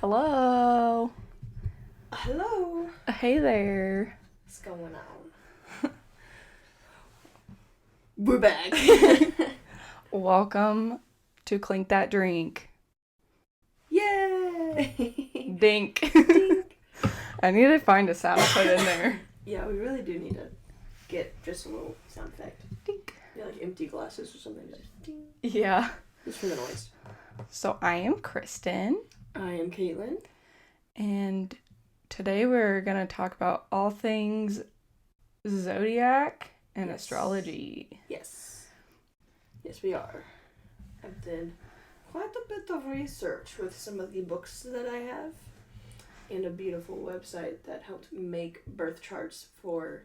Hello. Hello. Hey there. What's going on? We're back. Welcome to Clink That Drink. Yay! Dink. Dink. I need to find a sound to put in there. Yeah, we really do need to get just a little sound effect. Dink. Yeah, like empty glasses or something. Just ding. Yeah. Just for the noise. So I am Kristen. I am Caitlyn. And today we're going to talk about all things Zodiac and astrology. Yes. Yes, we are. I've done quite a bit of research with some of the books that I have and a beautiful website that helped make birth charts for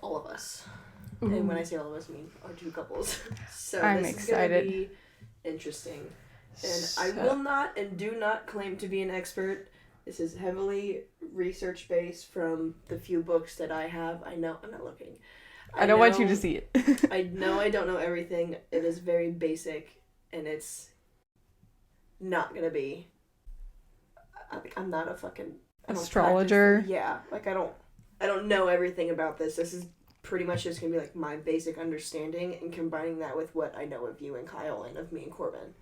all of us. Ooh. And when I say all of us, I mean our two couples. So I'm this excited. is going to be interesting. And I will not and do not claim to be an expert. This is heavily research-based from the few books that I have. I know, I'm not looking. I don't want you to see it. I know I don't know everything. It is very basic, and it's not going to be... I'm not a fucking... Astrologer? Yeah, like I don't know everything about this. This is pretty much just going to be like my basic understanding and combining that with what I know of you and Kyle and of me and Corbin.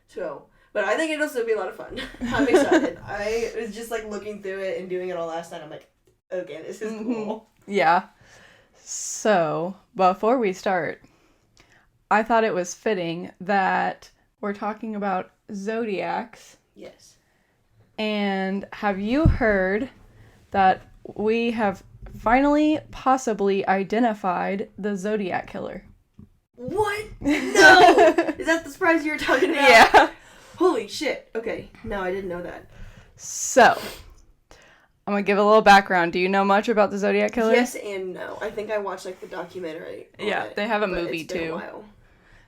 So, but I think it'll still be a lot of fun. I'm excited. I was just like looking through it and doing it all last night. I'm like, okay, this is cool. Yeah. So, before we start, I thought it was fitting that we're talking about zodiacs. Yes. And have you heard that we have finally possibly identified the Zodiac Killer? What? No! Is that the surprise you were talking about? Yeah. Holy shit. Okay. No, I didn't know that. So, I'm going to give a little background. Do you know much about the Zodiac Killer? Yes and no. I think I watched like the documentary. Yeah, they have a movie it's been too. A while.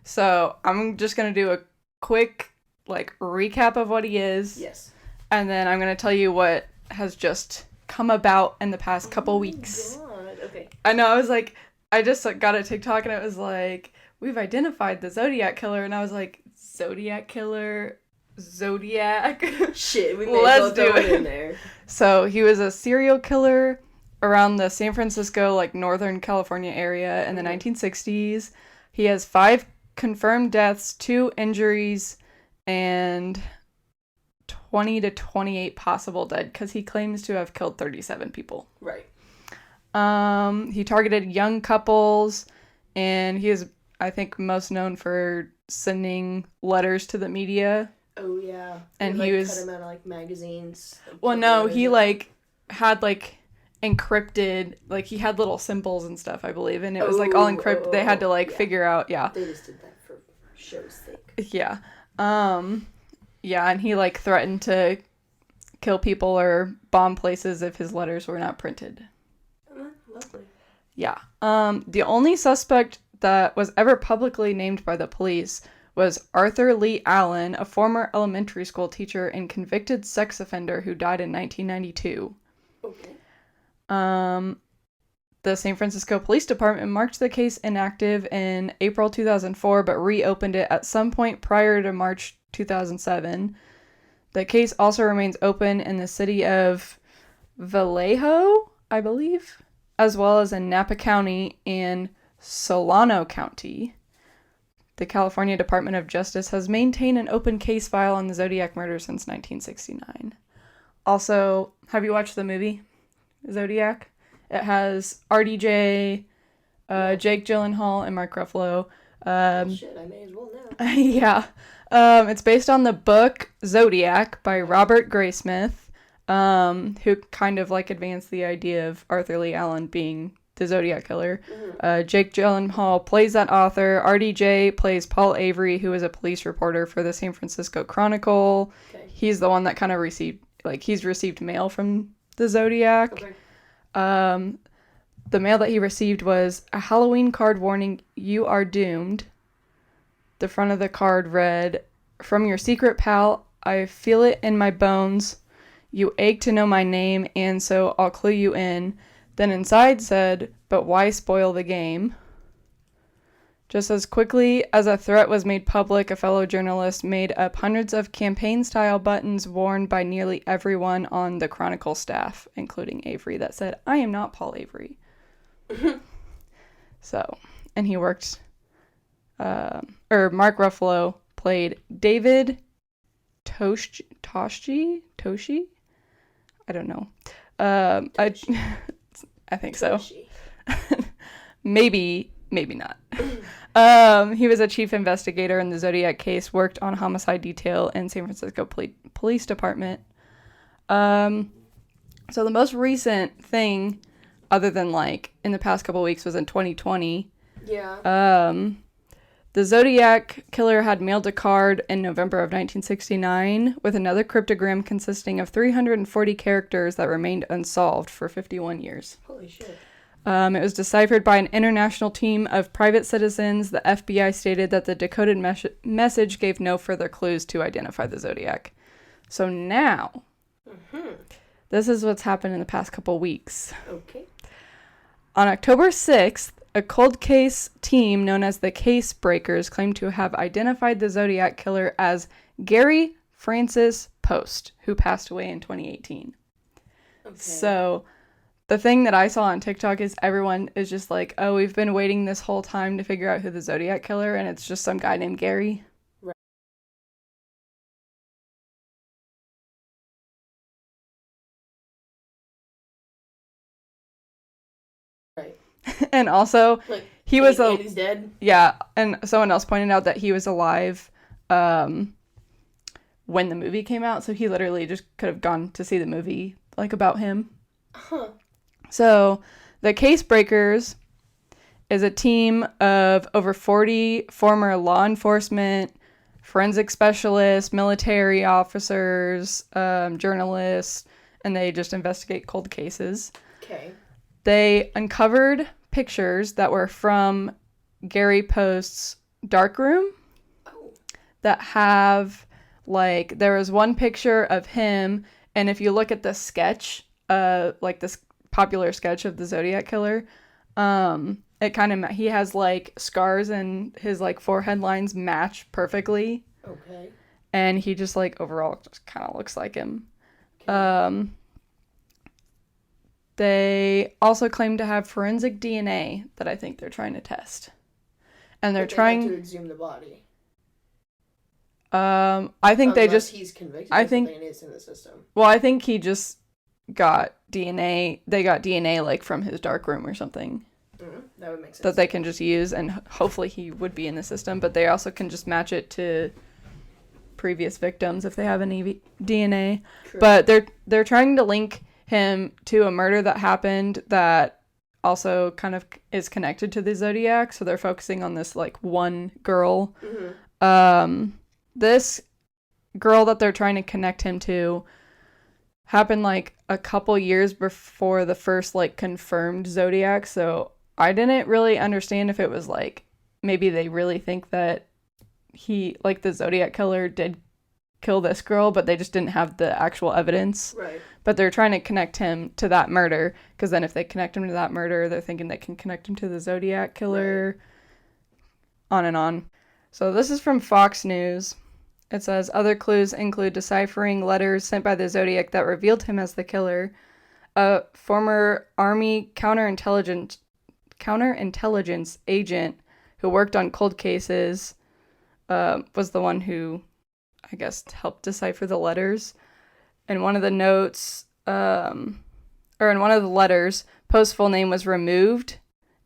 So, I'm just going to do a quick recap of what he is. Yes. And then I'm going to tell you what has just come about in the past couple weeks. Oh my god. Okay. I know, I was like, I just got a TikTok and it was like, we've identified the Zodiac Killer. And I was like, Zodiac Killer? Zodiac? Shit, we may as well throw it in there. So he was a serial killer around the San Francisco, Northern California area in the 1960s. He has 5 confirmed deaths, 2 injuries, and 20 to 28 possible dead because he claims to have killed 37 people. Right. He targeted young couples, and he is, I think, most known for sending letters to the media. Oh, yeah. And he was... cut them out of, magazines. Well, no, he, had, encrypted, he had little symbols and stuff, I believe, and it was, all encrypted. They had to, figure out, yeah. They just did that for show's sake. Yeah. Yeah, and he, threatened to kill people or bomb places if his letters were not printed. Lovely. Yeah. The only suspect that was ever publicly named by the police was Arthur Lee Allen, a former elementary school teacher and convicted sex offender who died in 1992. Okay. The San Francisco Police Department marked the case inactive in April 2004, but reopened it at some point prior to March 2007. The case also remains open in the city of Vallejo, I believe, as well as in Napa County and Solano County. The California Department of Justice has maintained an open case file on the Zodiac murder since 1969. Also, have you watched the movie Zodiac? It has RDJ, Jake Gyllenhaal, and Mark Ruffalo. Shit, I may as well know. Yeah. It's based on the book Zodiac by Robert Graysmith, who kind of advanced the idea of Arthur Lee Allen being the Zodiac Killer. Mm-hmm. Jake Gyllenhaal plays that author. RDJ plays Paul Avery, who is a police reporter for the San Francisco Chronicle. Okay. He's the one that kind of received, he's received mail from the Zodiac. Okay. The mail that he received was a Halloween card warning, "You are doomed." The front of the card read, "From your secret pal, I feel it in my bones. You ache to know my name, and so I'll clue you in." Then inside said, "But why spoil the game?" Just as quickly as a threat was made public, a fellow journalist made up hundreds of campaign-style buttons worn by nearly everyone on the Chronicle staff, including Avery, that said, "I am not Paul Avery." So, and he worked, Mark Ruffalo played David Toshi? I don't know. I think so. Maybe not. He was a chief investigator in the Zodiac case, worked on homicide detail in San Francisco Police Department. So the most recent thing, other than like in the past couple weeks, was in 2020. Yeah. The Zodiac Killer had mailed a card in November of 1969 with another cryptogram consisting of 340 characters that remained unsolved for 51 years. Holy shit. It was deciphered by an international team of private citizens. The FBI stated that the decoded message gave no further clues to identify the Zodiac. So now, this is what's happened in the past couple weeks. Okay. On October 6th, a cold case team known as the Casebreakers claimed to have identified the Zodiac Killer as Gary Francis Post, who passed away in 2018. Okay. So the thing that I saw on TikTok is everyone is just like, oh, we've been waiting this whole time to figure out who the Zodiac Killer, and it's just some guy named Gary. Right. And also, Like, he was and he's dead. Yeah, and someone else pointed out that he was alive when the movie came out, so he literally just could have gone to see the movie like about him. Huh. So, the Casebreakers is a team of over 40 former law enforcement, forensic specialists, military officers, journalists, and they just investigate cold cases. Okay. They uncovered pictures that were from Gary Post's darkroom that have, like, there was one picture of him, and if you look at the sketch, like this popular sketch of the Zodiac Killer, it kind of, he has, like, scars and his, like, forehead lines match perfectly. Okay. And he just, like, overall just kind of looks like him. Okay. They also claim to have forensic DNA that I think they're trying to test. And they're trying have to exhume the body. I think Unless he's convicted of something and it's in the system. Well, I think he just got DNA. They got DNA like from his dark room or something. That would make sense. That they can just use, and hopefully he would be in the system, but they also can just match it to previous victims if they have any DNA. True. But they're trying to link him to a murder that happened that also kind of is connected to the Zodiac, so they're focusing on this like one girl. This girl that they're trying to connect him to happened like a couple years before the first like confirmed Zodiac, so I didn't really understand if it was like maybe they really think that he, like, the Zodiac Killer did kill this girl, but they just didn't have the actual evidence. Right. But they're trying to connect him to that murder, because then if they connect him to that murder, they're thinking they can connect him to the Zodiac Killer. Right. On and on. So this is from Fox News. It says, other clues include deciphering letters sent by the Zodiac that revealed him as the killer. A former Army counterintelligence agent who worked on cold cases was the one who, I guess, helped decipher the letters. In one of the notes, or in one of the letters, Post's full name was removed,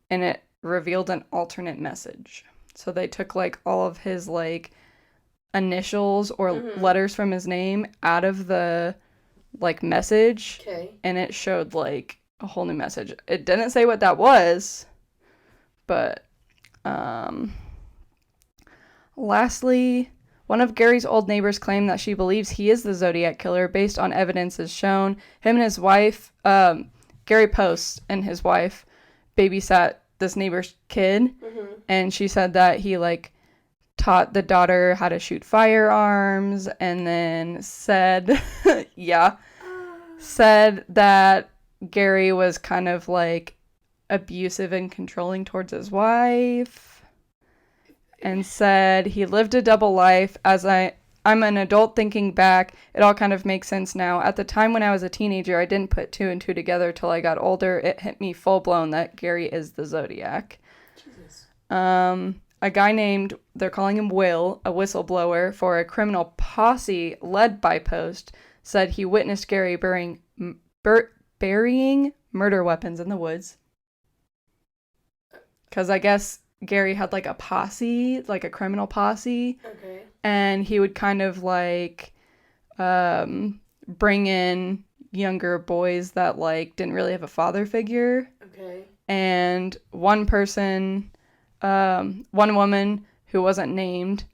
and it revealed an alternate message. So they took, like, all of his, like, initials or letters from his name out of the, like, message. Okay. And it showed, like, a whole new message. It didn't say what that was, but, lastly, one of Gary's old neighbors claimed that she believes he is the Zodiac Killer based on evidences shown. Him and his wife, Gary Post and his wife, babysat this neighbor's kid, and she said that he, like, taught the daughter how to shoot firearms, and then said, said that Gary was kind of, like, abusive and controlling towards his wife. and said he lived a double life. I'm an adult thinking back. It all kind of makes sense now. At the time when I was a teenager, I didn't put two and two together till I got older. It hit me full blown that Gary is the Zodiac. Jesus. A guy named, they're calling him Will, a whistleblower for a criminal posse led by Post, said he witnessed Gary burying murder weapons in the woods. Because I guess Gary had like a posse, like a criminal posse. Okay. And he would kind of like bring in younger boys that like didn't really have a father figure. Okay. And one woman who wasn't named,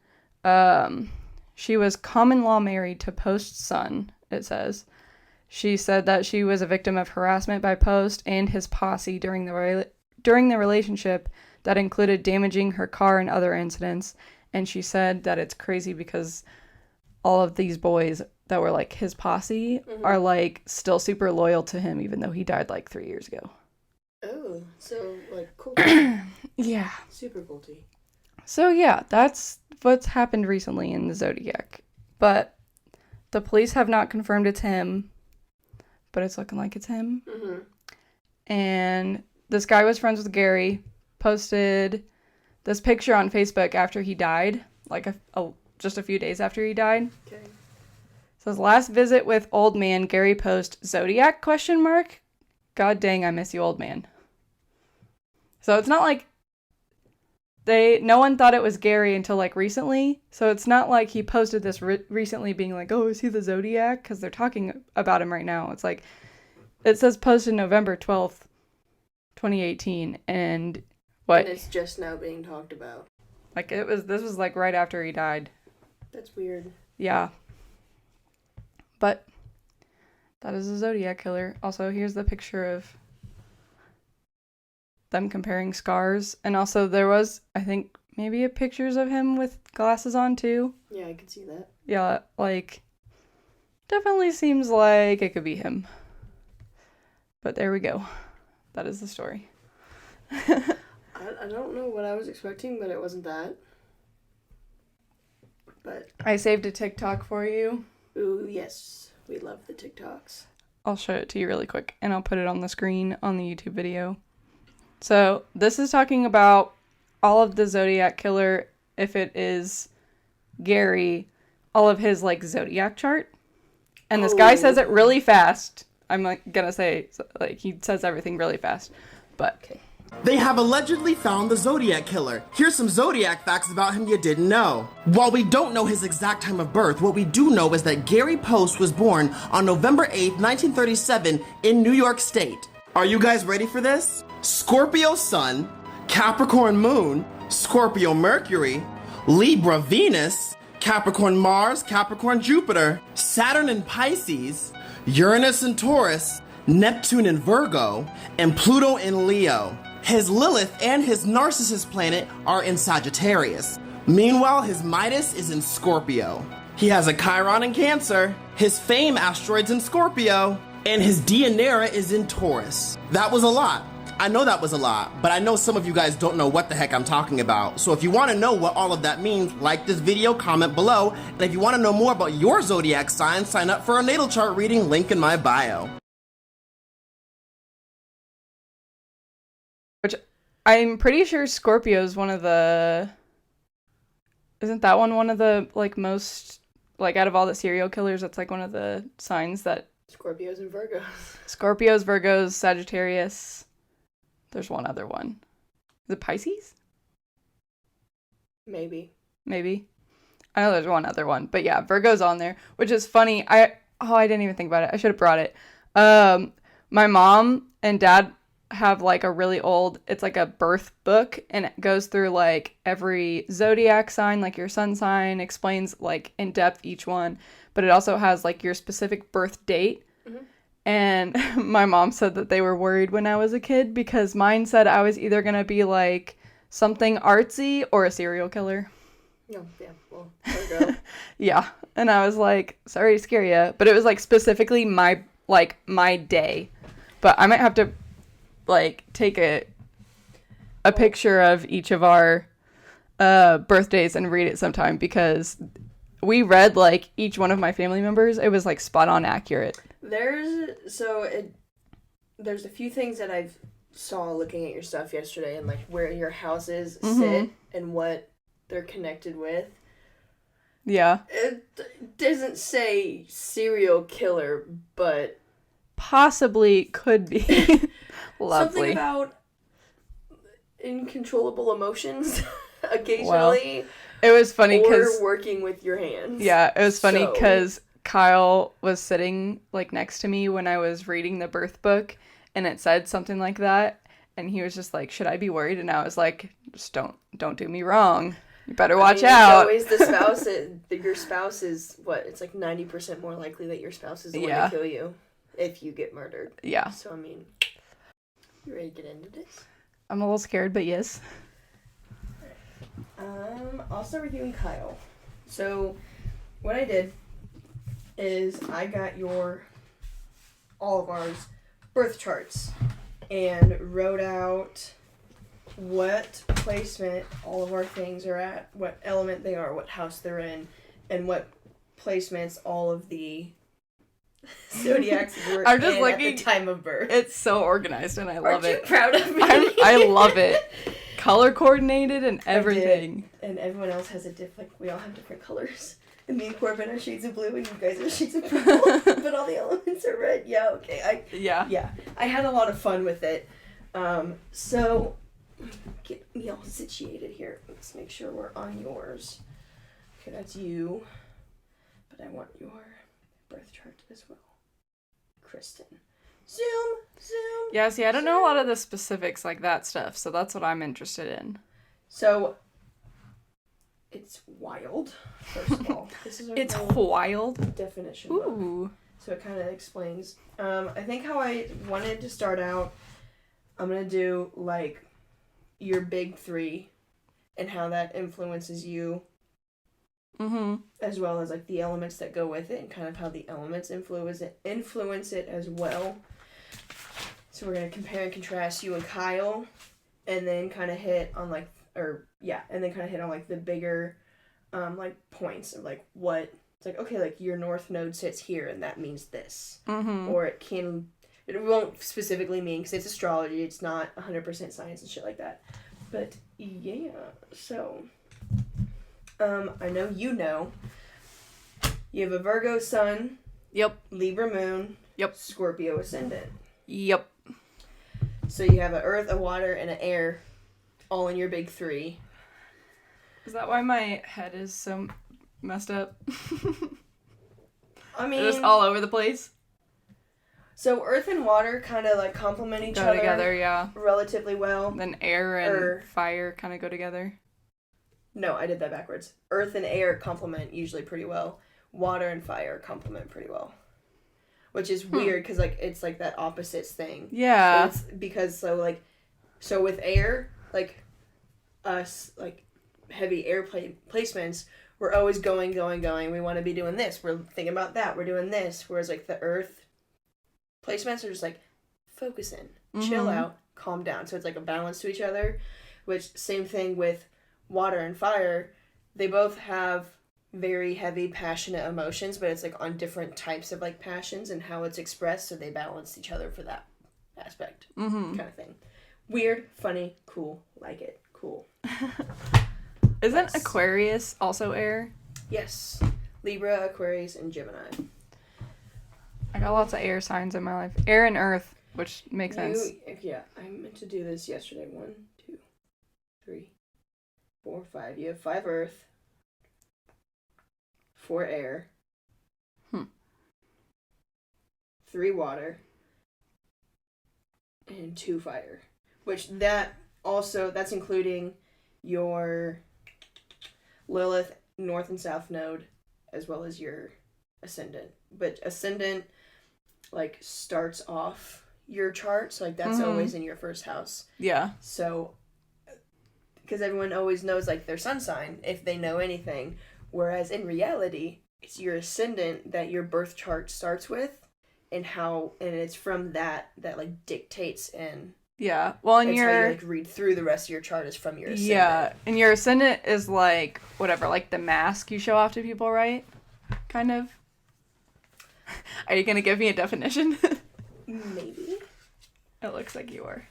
she was common law married to Post's son, it says. She said that she was a victim of harassment by Post and his posse during the relationship that included damaging her car and other incidents. And she said that it's crazy because all of these boys that were like his posse are like still super loyal to him, even though he died like 3 years ago. Oh, so like cool. Yeah. Super culty. So yeah, that's what's happened recently in the Zodiac. But the police have not confirmed it's him, but it's looking like it's him. Mm-hmm. And this guy was friends with Gary, posted this picture on Facebook after he died, like just a few days after he died. Okay. It says, last visit with old man, Gary Post, Zodiac, ? God dang, I miss you, old man. So it's not like no one thought it was Gary until like recently. So it's not like he posted this recently being like, oh, is he the Zodiac? Because they're talking about him right now. It's like, it says posted November 12th, 2018. And what? And it's just now being talked about. Like this was like right after he died. That's weird. Yeah. But that is a Zodiac Killer. Also, here's the picture of them comparing scars. And also there was, I think, maybe pictures of him with glasses on too. Yeah, I could see that. Yeah, like, definitely seems like it could be him. But there we go. That is the story. I don't know what I was expecting, but it wasn't that. But I saved a TikTok for you. Ooh, yes. We love the TikToks. I'll show it to you really quick, and I'll put it on the screen on the YouTube video. So, this is talking about all of the Zodiac Killer, if it is Gary, all of his, like, Zodiac chart. And this guy says it really fast. I'm gonna say, like, he says everything really fast. But, okay. They have allegedly found the Zodiac Killer. Here's some Zodiac facts about him you didn't know. While we don't know his exact time of birth, what we do know is that Gary Post was born on November 8th, 1937 in New York State. Are you guys ready for this? Scorpio Sun, Capricorn Moon, Scorpio Mercury, Libra Venus, Capricorn Mars, Capricorn Jupiter, Saturn in Pisces, Uranus in Taurus, Neptune in Virgo, and Pluto in Leo. His Lilith and his Narcissus planet are in Sagittarius. Meanwhile, his Midas is in Scorpio. He has a Chiron in Cancer, his Fame asteroid's in Scorpio, and his Deianira is in Taurus. That was a lot. I know that was a lot, but I know some of you guys don't know what the heck I'm talking about. So if you want to know what all of that means, like this video, comment below. And if you want to know more about your zodiac sign, sign up for a natal chart reading, link in my bio. Which I'm pretty sure Scorpio is one of the... Isn't that one of the, like, most... Like, out of all the serial killers, that's, like, one of the signs that... Scorpios and Virgos. Scorpios, Virgos, Sagittarius. There's one other one. Is it Pisces? Maybe. I know there's one other one. But yeah, Virgo's on there, which is funny. I didn't even think about it. I should have brought it. My mom and dad have like a really old, it's like a birth book, and it goes through like every zodiac sign, like your sun sign, explains like in depth each one, but it also has like your specific birth date. Mm-hmm. And my mom said that they were worried when I was a kid because mine said I was either gonna be like something artsy or a serial killer. Yeah, well, there you go. Yeah, and I was like, sorry to scare you, but it was like specifically my day. But I might have to like take a picture of each of our birthdays and read it sometime, because we read like each one of my family members. It was like spot on accurate. There's a few things that I've saw looking at your stuff yesterday, and like where your houses sit and what they're connected with. Yeah. It doesn't say serial killer, but possibly could be. Lovely. Something about uncontrollable emotions occasionally. Well, it was funny because working with your hands. Yeah, it was funny because Kyle was sitting like next to me when I was reading the birth book, and it said something like that, and he was just like, "Should I be worried?" And I was like, "Just don't do me wrong. You better watch out." It's always the spouse. Your spouse is what? It's like 90% more likely that your spouse is the one to kill you if you get murdered. Yeah. So I mean, you ready to get into this? I'm a little scared, but yes. I'll start with you and Kyle. So, what I did is I got all of ours birth charts and wrote out what placement all of our things are at, what element they are, what house they're in, and what placements all of the zodiacs were I'm just in looking, at the time of birth. It's so organized and I love it. Aren't you proud of me? I love it. Color coordinated and everything. And everyone else has we all have different colors. And me and Corbin are shades of blue and you guys are shades of purple. But all the elements are red. Yeah, okay. Yeah. I had a lot of fun with it. So, get me all situated here. Let's make sure we're on yours. Okay, that's you. But I want your birth chart as well. Kristen. Zoom. Yeah, see, I don't know a lot of the specifics like that stuff, so that's what I'm interested in. So, it's wild, first of all. This is it's wild? Definition Ooh. book. So it kind of explains. I think how I wanted to start out, I'm going to do, like, your big three and how that influences you. Mm-hmm. As well as, like, the elements that go with it and kind of how the elements influence it as well. So we're going to compare and contrast you and Kyle, and then kind of hit on, like, the bigger, like, points of, like, what, it's like, okay, like, your north node sits here, and that means this. Mm-hmm. Or it won't specifically mean, because it's astrology, it's not 100% science and shit like that. But, yeah, so, I know you have a Virgo sun. Yep. Libra moon. Yep. Scorpio ascendant. Yep. So you have an earth, a water, and an air, all in your big three. Is that why my head is so messed up? I mean, just all over the place. So earth and water kind of like complement each go other together, yeah. relatively well. Then air and fire kind of go together. No, I did that backwards. Earth and air complement usually pretty well. Water and fire complement pretty well. Which is weird because like it's like that opposites thing. Yeah. It's because so with air, like us, like heavy air placements, we're always going. We want to be doing this. We're thinking about that. We're doing this. Whereas like the earth placements are just like focus in, chill out, calm down. So it's like a balance to each other. Which same thing with water and fire. They both have very heavy, passionate emotions, but it's like on different types of like passions and how it's expressed, so they balance each other for that aspect, kind of thing. Weird, funny, cool, like it, cool. Isn't Aquarius also air? Yes, Libra, Aquarius, and Gemini. I got lots of air signs in my life. Air and earth, which makes sense. Yeah, I meant to do this yesterday. 1, 2, 3, 4, 5. You have 5 earth. 4 air, 3 water, and 2 fire. Which that's including your Lilith north and south node, as well as your ascendant. But ascendant, like, starts off your chart, so like that's always in your first house. Yeah. So, because everyone always knows like their sun sign if they know anything. Whereas in reality, it's your ascendant that your birth chart starts with, and it's from that like dictates and Yeah. Well, and It's your... how you, like, read through the rest of your chart is from your ascendant. Yeah. And your ascendant is, like, whatever, like the mask you show off to people, right? Kind of. Are you going to give me a definition? Maybe. It looks like you are.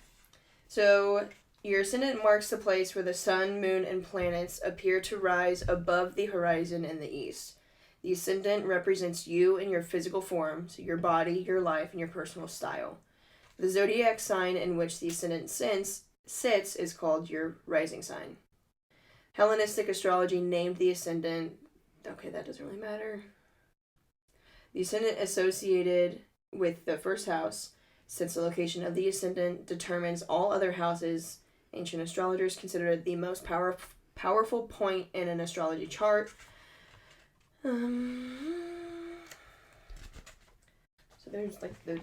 So, your ascendant marks the place where the sun, moon, and planets appear to rise above the horizon in the east. The ascendant represents you in your physical form, so your body, your life, and your personal style. The zodiac sign in which the ascendant sits is called your rising sign. Hellenistic astrology named the ascendant... Okay, that doesn't really matter. The ascendant associated with the first house, since the location of the ascendant determines all other houses, ancient astrologers consider it the most powerful point in an astrology chart. So there's like the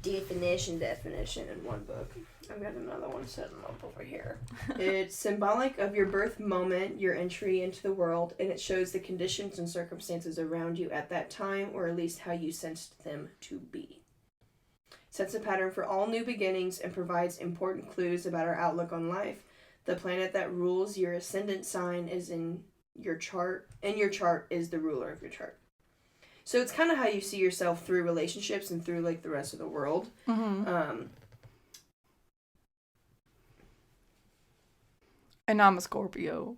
definition in one book. I've got another one setting up over here. It's symbolic of your birth moment, your entry into the world, and it shows the conditions and circumstances around you at that time, or at least how you sensed them to be. Sets a pattern for all new beginnings and provides important clues about our outlook on life. The planet that rules your ascendant sign is in your chart, and your chart is the ruler of your chart. So it's kind of how you see yourself through relationships and through, like, the rest of the world. Mm-hmm. And I'm a Scorpio.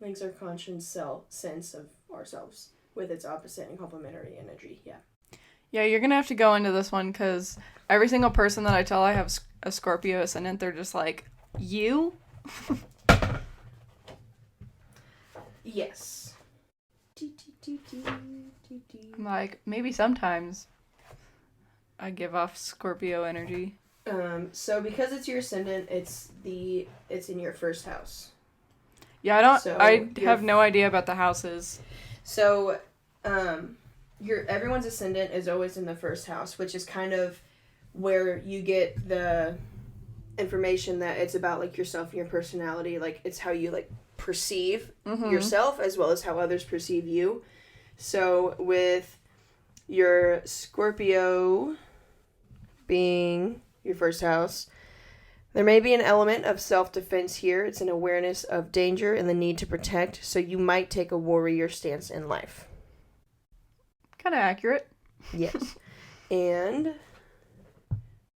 Links our conscious sense of ourselves with its opposite and complementary energy. Yeah. Yeah, you're going to have to go into this one because every single person that I tell I have a Scorpio ascendant, they're just like, you? Yes. I'm like, maybe sometimes I give off Scorpio energy. So because it's your ascendant, it's in your first house. Yeah, I have no idea about the houses. So, everyone's ascendant is always in the first house, which is kind of where you get the information that it's about, like, yourself and your personality. Like, it's how you, like, perceive yourself as well as how others perceive you. So with your Scorpio being your first house, there may be an element of self-defense here. It's an awareness of danger and the need to protect, so you might take a warrior stance in life. Kind of accurate. Yes. And...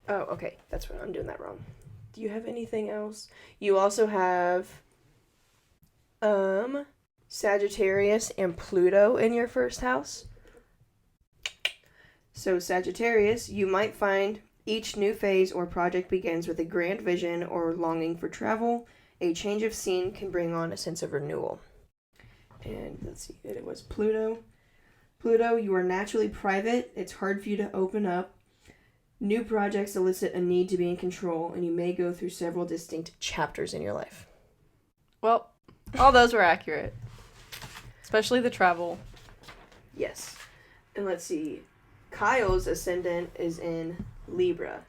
Oh, okay. That's what I'm doing that wrong. Do you have anything else? You also have... Sagittarius and Pluto in your first house. So Sagittarius, you might find each new phase or project begins with a grand vision or longing for travel. A change of scene can bring on a sense of renewal. And let's see, it was Pluto. Pluto, you are naturally private. It's hard for you to open up. New projects elicit a need to be in control, and you may go through several distinct chapters in your life. Well, all those were accurate. Especially the travel. Yes. And let's see. Kyle's ascendant is in Libra.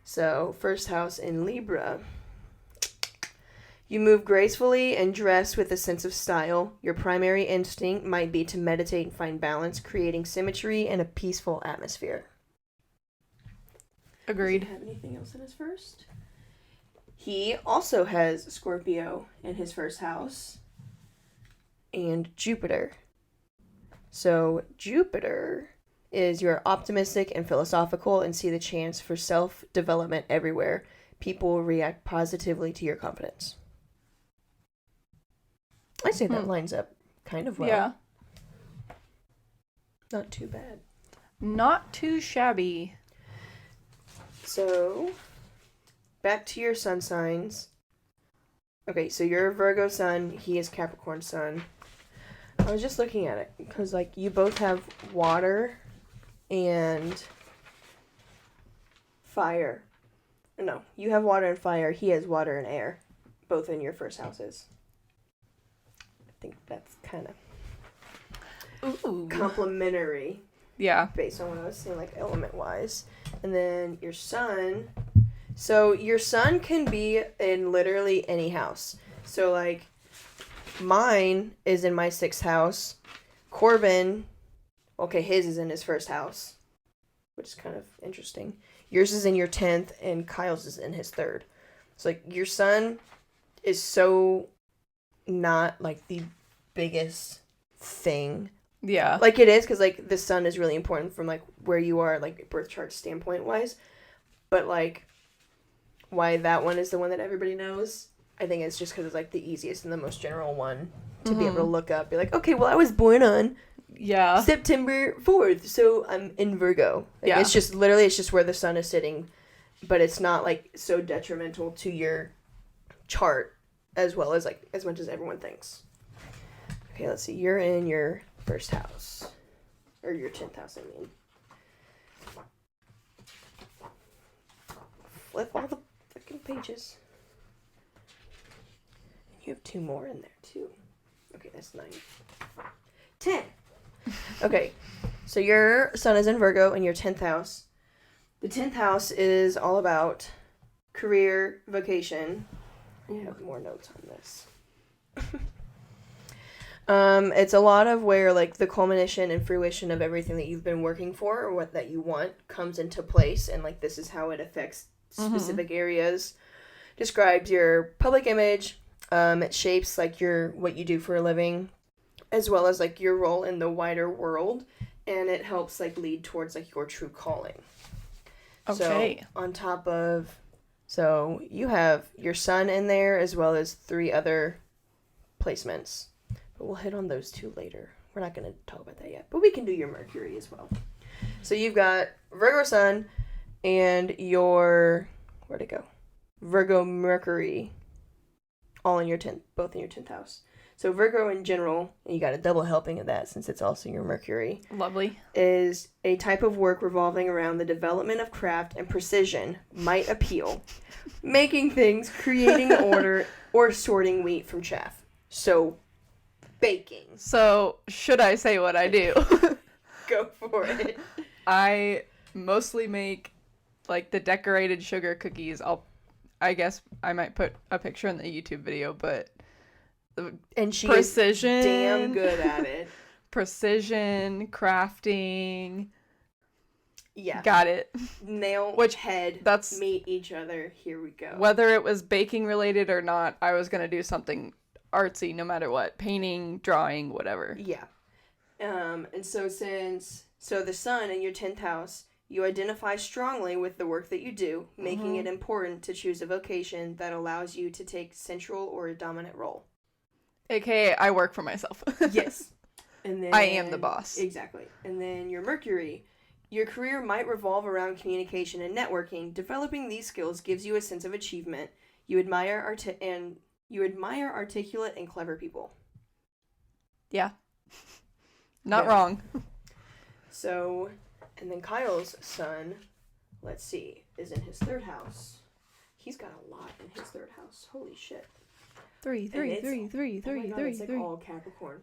So, first house in Libra. You move gracefully and dress with a sense of style. Your primary instinct might be to meditate and find balance, creating symmetry and a peaceful atmosphere. Agreed. Does he have anything else in his first? He also has Scorpio in his first house. And Jupiter. So Jupiter is you're optimistic and philosophical and see the chance for self-development everywhere. People will react positively to your confidence. I say that lines up kind of well. Yeah. Not too bad. Not too shabby. So, back to your sun signs. Okay, so you're a Virgo sun, he is Capricorn sun. I was just looking at it, because, like, you both have water and fire. No, you have water and fire, he has water and air, both in your first houses. I think that's kind of complementary. Yeah. Based on what I was saying, like, element-wise. And then your sun. So, your sun can be in literally any house. So, like, mine is in my 6th house. Corbin, okay, his is in his first house. which is kind of interesting. Yours is in your 10th, and Kyle's is in his 3rd. So, like, your sun is so not, like, the biggest thing. Yeah. Like, it is, because, like, the sun is really important from, like, where you are, like, birth chart standpoint-wise. But, like, why that one is the one that everybody knows, I think it's just because it's, like, the easiest and the most general one to be able to look up. Be like, okay, well, I was born on September 4th, so I'm in Virgo. Like, it's just, literally, it's just where the sun is sitting, but it's not, like, so detrimental to your chart as well as, like, as much as everyone thinks. Okay, let's see. You're in your 1st house. Or your 10th house, I mean. Flip all the freaking pages. You have 2 more in there, too. Okay, that's 9. 10! Okay, so your sun is in Virgo in your 10th house. The 10th house is all about career, vocation. I have more notes on this. It's a lot of where, like, the culmination and fruition of everything that you've been working for or what that you want comes into place, and, like, this is how it affects specific areas. Describes your public image. It shapes, like, what you do for a living, as well as, like, your role in the wider world, and it helps, like, lead towards, like, your true calling. Okay. So, on top of, so you have your sun in there, as well as 3 other placements. But we'll hit on those 2 later. We're not going to talk about that yet, but we can do your Mercury as well. So you've got Virgo sun and your, where'd it go? Virgo Mercury, all in your 10th, both in your 10th house. So Virgo in general, and you got a double helping of that since it's also your Mercury. Lovely. Is a type of work revolving around the development of craft and precision might appeal. Making things, creating order, or sorting wheat from chaff. So, baking. So, should I say what I do? Go for it. I mostly make, like, the decorated sugar cookies. I guess I might put a picture in the YouTube video, but and she precision, is damn good at it. Precision, crafting. Yeah. Got it. Nail, head, meet each other. Here we go. Whether it was baking related or not, I was going to do something artsy no matter what. Painting, drawing, whatever. Yeah. And so the sun in your 10th house, you identify strongly with the work that you do, making it important to choose a vocation that allows you to take central or a dominant role. AKA, I work for myself. Yes. And then, I am the boss. Exactly. And then your Mercury, your career might revolve around communication and networking. Developing these skills gives you a sense of achievement. You admire articulate and clever people. Yeah. Not wrong. So, and then Kyle's sun, let's see, is in his 3rd house. He's got a lot in his 3rd house. Holy shit. 3. It's like all Capricorn.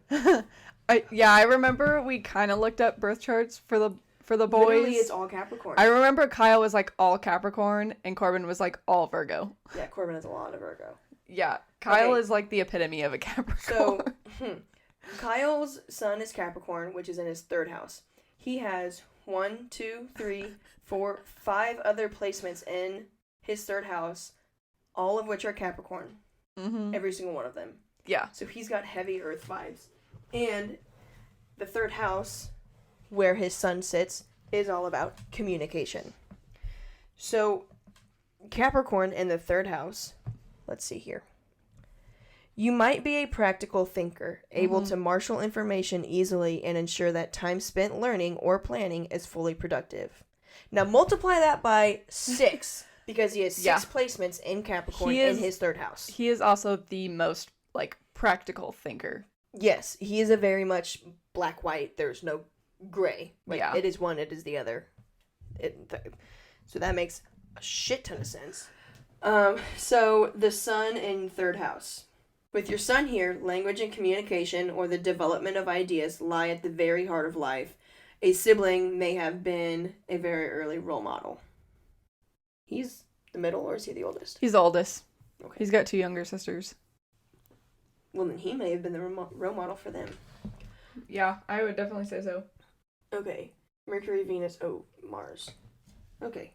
I remember we kind of looked up birth charts for the boys. Literally, it's all Capricorn. I remember Kyle was like all Capricorn and Corbin was like all Virgo. Yeah, Corbin has a lot of Virgo. Yeah, Kyle is like the epitome of a Capricorn. So, Kyle's sun is Capricorn, which is in his 3rd house. He has 1, 2, 3, 4, 5 other placements in his 3rd house, all of which are Capricorn. Every single one of them. Yeah. So he's got heavy earth vibes. And the 3rd house, where his sun sits, is all about communication. So Capricorn in the 3rd house, let's see here. You might be a practical thinker, able to marshal information easily and ensure that time spent learning or planning is fully productive. Now multiply that by 6. Because he has 6 placements in Capricorn in his 3rd house. He is also the most, like, practical thinker. Yes, he is a very much black-white. There's no gray. Like, it is one, it is the other. So that makes a shit ton of sense. So, the sun in 3rd house. With your sun here, language and communication or the development of ideas lie at the very heart of life. A sibling may have been a very early role model. He's the middle, or is he the oldest? He's the oldest. Okay. He's got 2 younger sisters. Well, then he may have been the role model for them. Yeah, I would definitely say so. Okay. Mercury, Venus, Mars. Okay.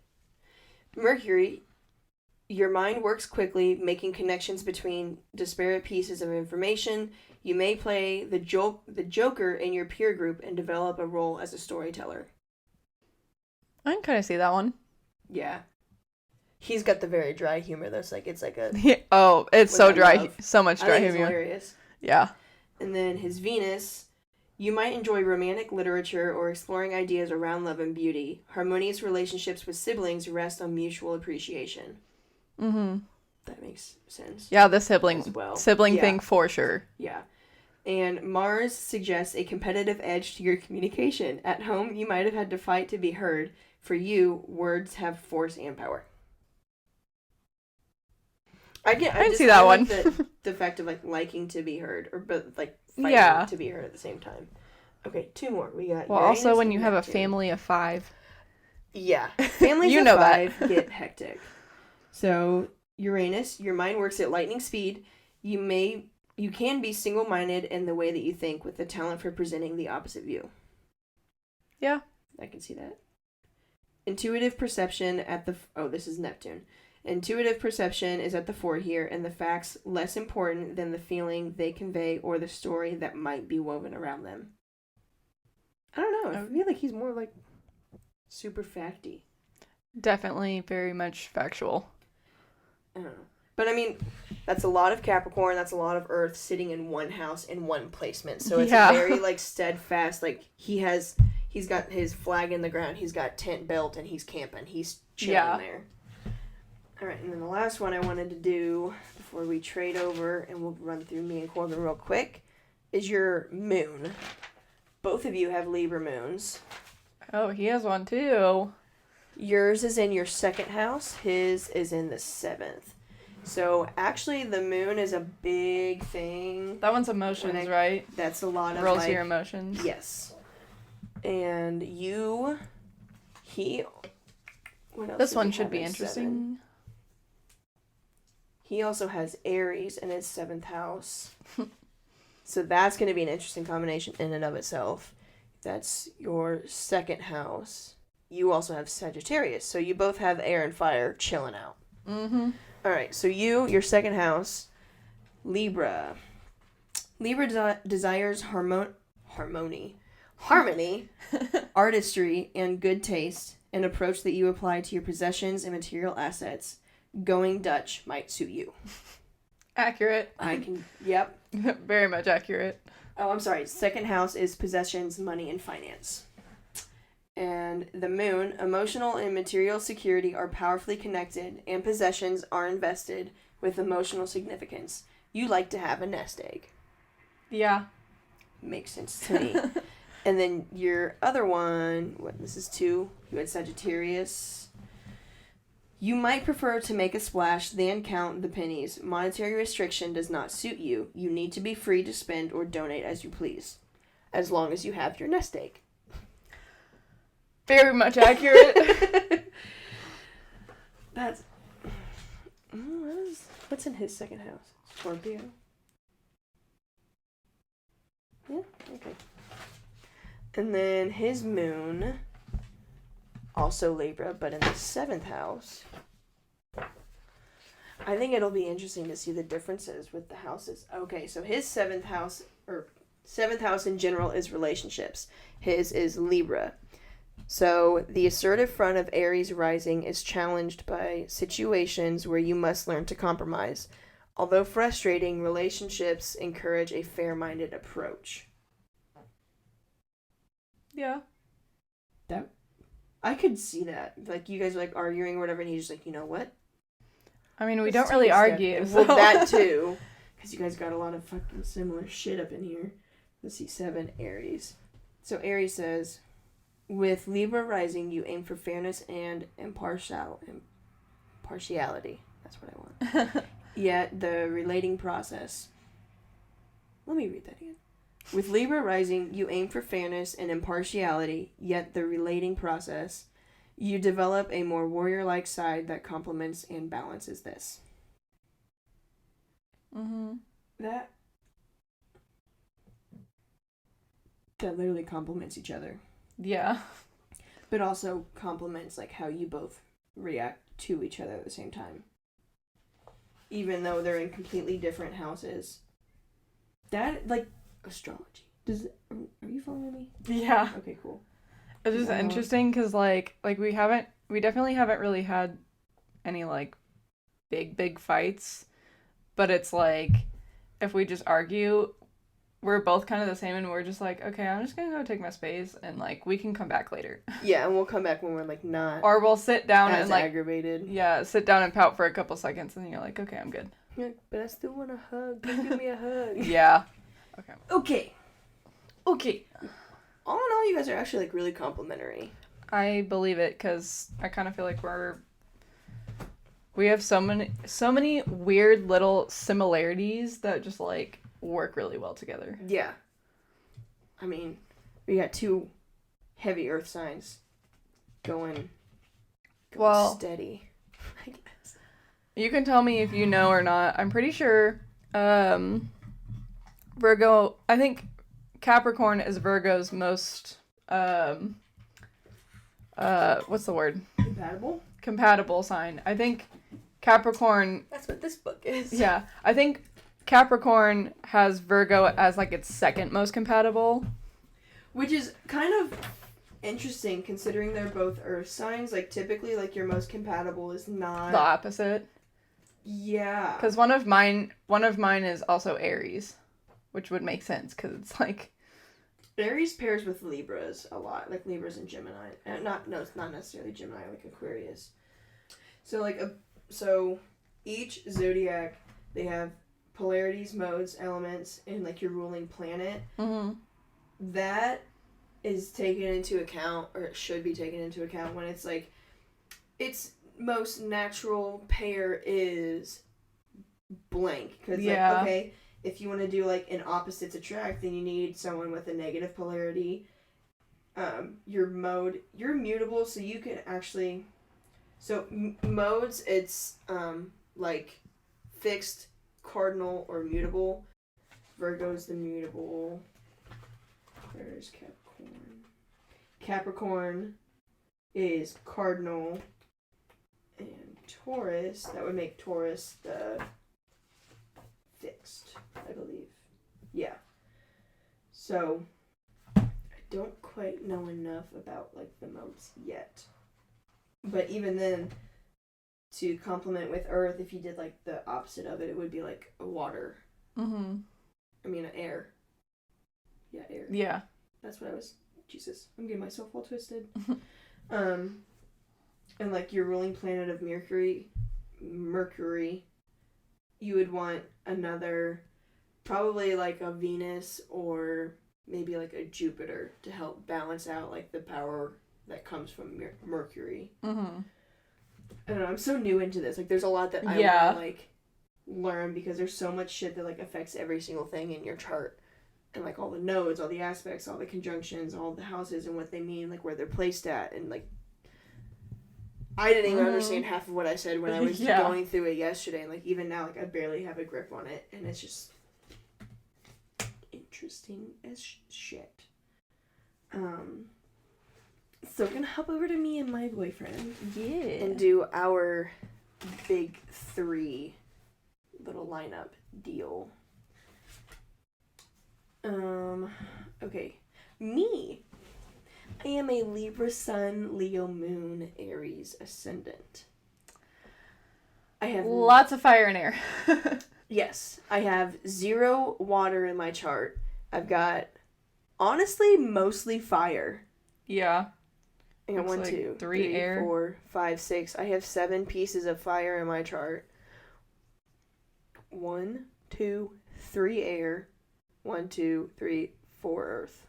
Mercury, your mind works quickly, making connections between disparate pieces of information. You may play the Joker in your peer group and develop a role as a storyteller. I can kind of see that one. Yeah. He's got the very dry humor. It's like a... It's so dry. So much dry humor. It's hilarious. Yeah. And then his Venus, you might enjoy romantic literature or exploring ideas around love and beauty. Harmonious relationships with siblings rest on mutual appreciation. Mm-hmm. That makes sense. Yeah, the sibling thing for sure. Yeah. And Mars suggests a competitive edge to your communication. At home, you might have had to fight to be heard. For you, words have force and power. I can see that one. The fact of liking to be heard, but fighting to be heard at the same time. Okay, 2 more. We got. Well, Uranus also when you and have a Neptune. family of 5. Yeah, families of 5 get hectic. So Uranus, your mind works at lightning speed. You can be single-minded in the way that you think, with the talent for presenting the opposite view. Yeah, I can see that. Intuitive perception at the... this is Neptune. Intuitive perception is at the fore here, and the facts less important than the feeling they convey or the story that might be woven around them. I don't know. I feel like he's more super facty. Definitely very much factual. I don't know. But I mean, that's a lot of Capricorn, that's a lot of Earth sitting in one house in one placement. So it's a very steadfast, he's got his flag in the ground, he's got tent built, and he's camping. He's chilling there. Alright, and then the last one I wanted to do before we trade over, and we'll run through me and Corbin real quick, is your moon. Both of you have Libra moons. Oh, he has one too. Yours is in your 2nd house, his is in the 7th. So, actually, the moon is a big thing. That one's emotions, right? That's a lot of, rolls your emotions. Yes. And what else this one should be interesting. 7? He also has Aries in his 7th house. So that's going to be an interesting combination in and of itself. That's your 2nd house. You also have Sagittarius. So you both have air and fire chilling out. Mm-hmm. All right, so your 2nd house, Libra. Libra desires harmony, artistry, and good taste, an approach that you apply to your possessions and material assets. Going Dutch might suit you. Accurate. Yep. Very much accurate. Oh, I'm sorry. 2nd house is possessions, money, and finance. And the moon, emotional and material security are powerfully connected, and possessions are invested with emotional significance. You like to have a nest egg. Yeah. Makes sense to me. And then your other one, this is 2, you had Sagittarius. You might prefer to make a splash than count the pennies. Monetary restriction does not suit you. You need to be free to spend or donate as you please, as long as you have your nest egg. Very much accurate. That's... What's in his 2nd house? Scorpio? Yeah, okay. And then his moon, also Libra, but in the 7th house. I think it'll be interesting to see the differences with the houses. Okay, so his 7th house, or 7th house in general, is relationships. His is Libra. So, the assertive front of Aries rising is challenged by situations where you must learn to compromise. Although frustrating, relationships encourage a fair-minded approach. Yeah. I could see that. You guys are, arguing or whatever, and he's just you know what? I mean, we don't really argue. So. Well, that too. Because you guys got a lot of fucking similar shit up in here. Let's see, 7, Aries. So, Aries says... With Libra rising, you aim for fairness and impartiality. That's what I want. Yet the relating process. Let me read that again. With Libra rising, you aim for fairness and impartiality, yet the relating process. You develop a more warrior-like side that complements and balances this. Mm-hmm. That literally complements each other. Yeah. But also complements, like, how you both react to each other at the same time. Even though they're in completely different houses. That, like, astrology. Are you following me? Yeah. Okay, cool. It's just interesting because, like we definitely haven't really had any, like, big fights. But it's like, if we just argue, we're both kind of the same and we're just like, okay, I'm just gonna go take my space and, like, we can come back later. Yeah, and we'll come back when we're, like, not or we'll sit down as and, like, aggravated. Yeah, sit down and pout for a couple seconds and then you're like, okay, I'm good. You're like, but I still want a hug. Give me a hug. Yeah. Okay. All in all, you guys are actually, like, really complimentary. I believe it because I kind of feel like we have so many weird little similarities that just, like, work really well together. Yeah. I mean, we got 2 heavy earth signs going steady, I guess. You can tell me if you know or not. I'm pretty sure Virgo, I think Capricorn is Virgo's most what's the word? Compatible sign. I think Capricorn... That's what this book is. Yeah. I think Capricorn has Virgo as, like, its second most compatible. Which is kind of interesting considering they're both earth signs. Like, typically, like, your most compatible is not... The opposite. Yeah. Because one of mine is also Aries, which would make sense because it's, like... Aries pairs with Libras a lot, like Libras and Gemini. It's not necessarily Gemini, like Aquarius. So, like, so each zodiac, they have polarities, modes, elements, and, like, your ruling planet. Mm-hmm. That is taken into account, or it should be taken into account when it's, like, its most natural pair is blank. Because, yeah. like, okay... If you want to do, like, an opposites attract, then you need someone with a negative polarity. Your mode, you're mutable, so you can actually... So, modes, it's, like, fixed, cardinal, or mutable. Virgo's the mutable. Where's Capricorn? Capricorn is cardinal. And Taurus, that would make Taurus the... fixed, I believe. Yeah. So, I don't quite know enough about, like, the modes yet. But even then, to complement with Earth, if you did, like, the opposite of it, it would be, like, a water. Mm-hmm. I mean, air. Yeah, air. Yeah. That's what I was... Jesus, I'm getting myself all twisted. And, like, your ruling planet of Mercury, you would want another, probably, like, a Venus or maybe, like, a Jupiter to help balance out, like, the power that comes from Mercury. Mm-hmm. I don't know, I'm so new into this. Like, there's a lot that I want to, like, learn because there's so much shit that, like, affects every single thing in your chart. And, like, all the nodes, all the aspects, all the conjunctions, all the houses and what they mean, like, where they're placed at. And, like, I didn't even understand half of what I said when I was going through it yesterday. And, like, even now, like, I barely have a grip on it. And it's just interesting as shit. So we're going to hop over to me and my boyfriend. Yeah. And do our big 3 little lineup deal. Okay. Me. I am a Libra Sun, Leo Moon, Aries Ascendant. I have... Lots of fire and air. Yes. I have 0 water in my chart. I've got, honestly, mostly fire. Yeah. I got 1, like 2, 3 3, air. 4, 5, 6. I have 7 pieces of fire in my chart. 1, 2, 3 air. 1, 2, 3, 4 earth.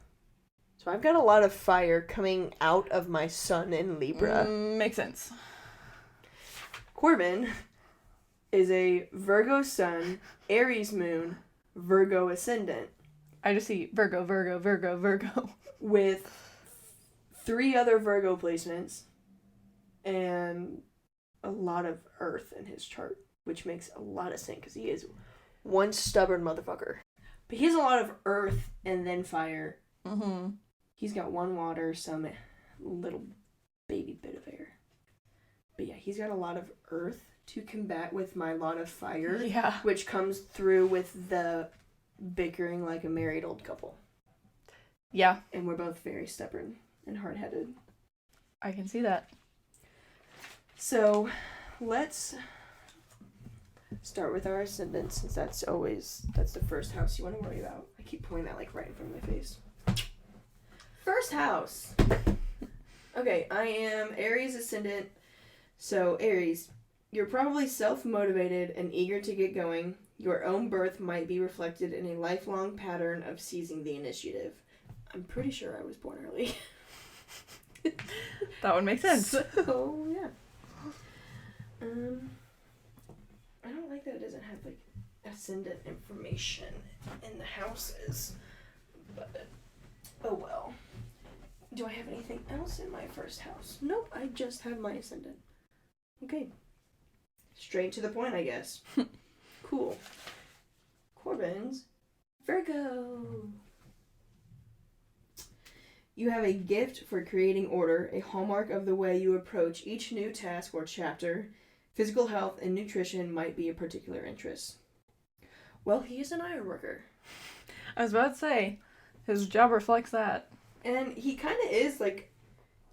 So I've got a lot of fire coming out of my sun in Libra. Makes sense. Corbin is a Virgo sun, Aries moon, Virgo ascendant. I just see Virgo, Virgo, Virgo, Virgo. With 3 other Virgo placements and a lot of earth in his chart, which makes a lot of sense because he is one stubborn motherfucker. But he has a lot of earth and then fire. Mm-hmm. He's got 1 water, some little But yeah, he's got a lot of earth to combat with my lot of fire. Yeah. Which comes through with the bickering like a married old couple. Yeah. And we're both very stubborn and hard-headed. I can see that. So, let's start with our ascendant, since that's the first house you want to worry about. I keep pulling that like right in front of my face. First house. Okay, I am Aries ascendant. So, Aries, you're probably self-motivated and eager to get going. Your own birth might be reflected in a lifelong pattern of seizing the initiative. I'm pretty sure I was born early. That would make sense. So, yeah. I don't like that it doesn't have, like, ascendant information in the houses. But, oh well. Do I have anything else in my first house? Nope, I just have my ascendant. Okay. Straight to the point, I guess. Cool. Corbin's Virgo. You have a gift for creating order, a hallmark of the way you approach each new task or chapter. Physical health and nutrition might be a particular interest. Well, he is an iron worker. I was about to say, his job reflects that. And he kind of is, like,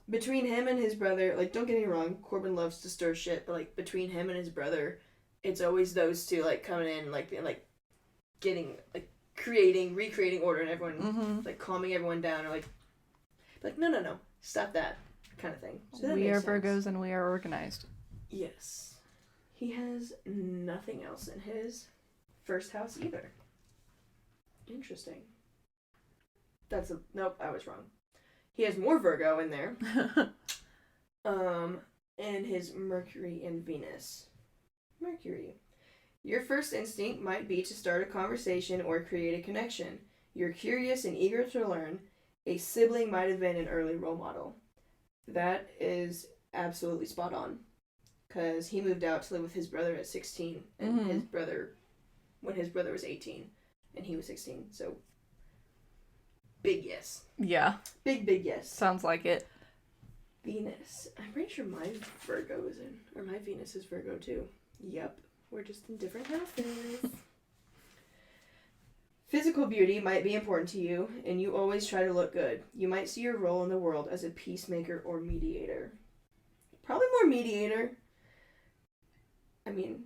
between him and his brother, like, don't get me wrong, Corbin loves to stir shit, but, like, between him and his brother, it's always those two, like, coming in, like, and, like, getting, like, recreating order, and everyone, like, calming everyone down, or, like, no, stop that, kind of thing. So we are Virgos and we are organized. Yes. He has nothing else in his first house either. Interesting. Nope, I was wrong. He has more Virgo in there. And his Mercury and Venus. Mercury. Your first instinct might be to start a conversation or create a connection. You're curious and eager to learn. A sibling might have been an early role model. That is absolutely spot on. Because he moved out to live with his brother at 16. And when his brother was 18. And he was 16. So, big yes. Yeah. Big yes. Sounds like it. Venus. I'm pretty sure my my Venus is Virgo too. Yep. We're just in different houses. Physical beauty might be important to you, and you always try to look good. You might see your role in the world as a peacemaker or mediator. Probably more mediator. I mean,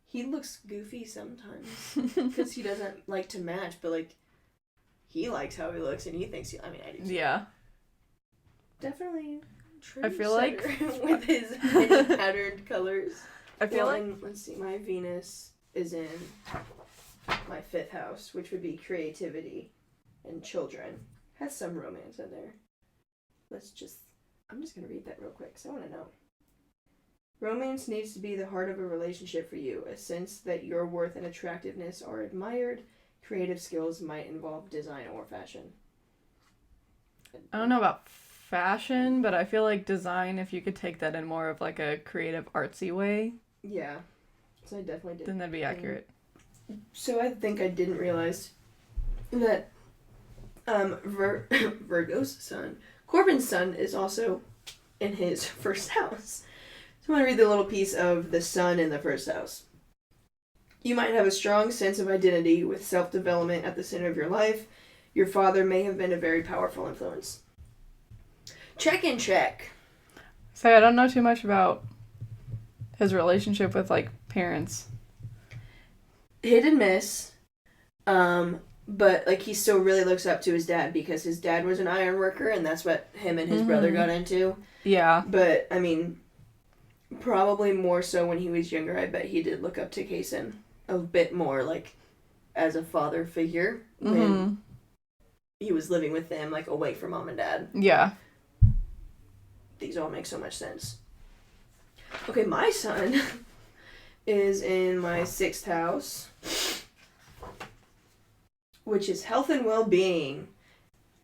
he looks goofy sometimes because he doesn't like to match, but, like, he likes how he looks, and he thinks I do too. Yeah. Definitely. I feel like with his many patterned colors. I feel like let's see, my Venus is in my 5th house, which would be creativity and children. Has some romance in there. I'm just gonna read that real quick because I want to know. Romance needs to be the heart of a relationship for you, a sense that your worth and attractiveness are admired. Creative skills might involve design or fashion. I don't know about fashion, but I feel like design, if you could take that in more of like a creative artsy way. Yeah. So I definitely did. Then that'd be accurate. So I think I didn't realize that Virgo's sun, Corbin's sun, is also in his first house. So I want to read the little piece of the sun in the first house. You might have a strong sense of identity with self-development at the center of your life. Your father may have been a very powerful influence. Check and check. So I don't know too much about his relationship with, like, parents. Hit and miss. But, like, he still really looks up to his dad because his dad was an iron worker and that's what him and his brother got into. Yeah. But, I mean, probably more so when he was younger. I bet he did look up to Caitlyn a bit more, like, as a father figure when he was living with them, like, away from mom and dad. Yeah. These all make so much sense. Okay, my sun is in my 6th house, which is health and well-being.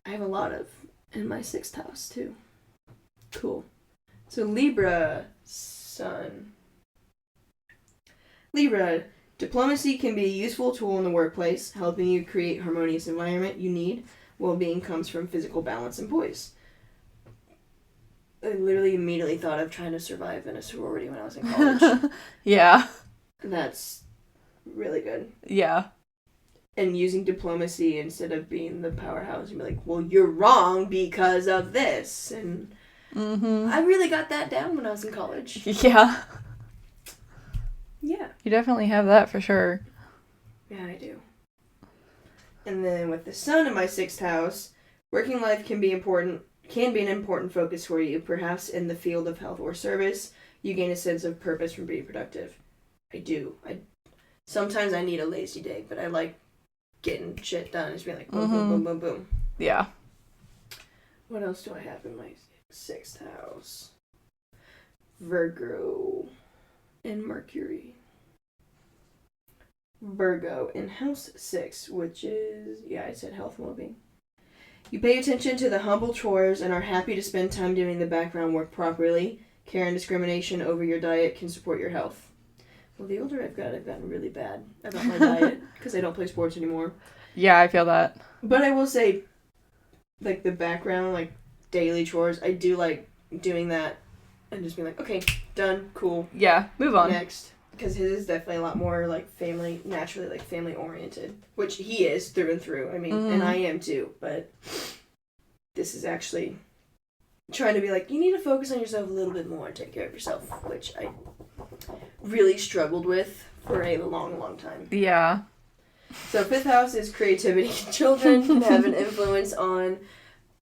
I have a lot of in my 6th house, too. Cool. So, Libra sun. Libra, diplomacy can be a useful tool in the workplace, helping you create harmonious environment you need. Well-being comes from physical balance and poise. I literally immediately thought of trying to survive in a sorority when I was in college. Yeah. That's really good. Yeah. And using diplomacy instead of being the powerhouse and be like, well, you're wrong because of this. And I really got that down when I was in college. Yeah. Yeah. You definitely have that for sure. Yeah, I do. And then with the sun in my 6th house, working life can be an important focus for you. Perhaps in the field of health or service, you gain a sense of purpose from being productive. I do. Sometimes I need a lazy day, but I like getting shit done. Just being like boom, boom, boom, boom, boom. Yeah. What else do I have in my 6th house? Virgo and Mercury. Virgo in house 6, which is, I said health and well-being. You pay attention to the humble chores and are happy to spend time doing the background work properly. Care and discrimination over your diet can support your health. Well, the older I've gotten really bad about my diet because I don't play sports anymore. Yeah, I feel that. But I will say, like, the background, like, daily chores, I do like doing that and just being like, okay, done, cool. Yeah, move on. Next. Because his is definitely a lot more, like, naturally, like, family-oriented. Which he is, through and through. I mean, and I am, too. But this is actually trying to be like, you need to focus on yourself a little bit more and take care of yourself. Which I really struggled with for a long, long time. Yeah. So 5th house is creativity. Children can have an influence on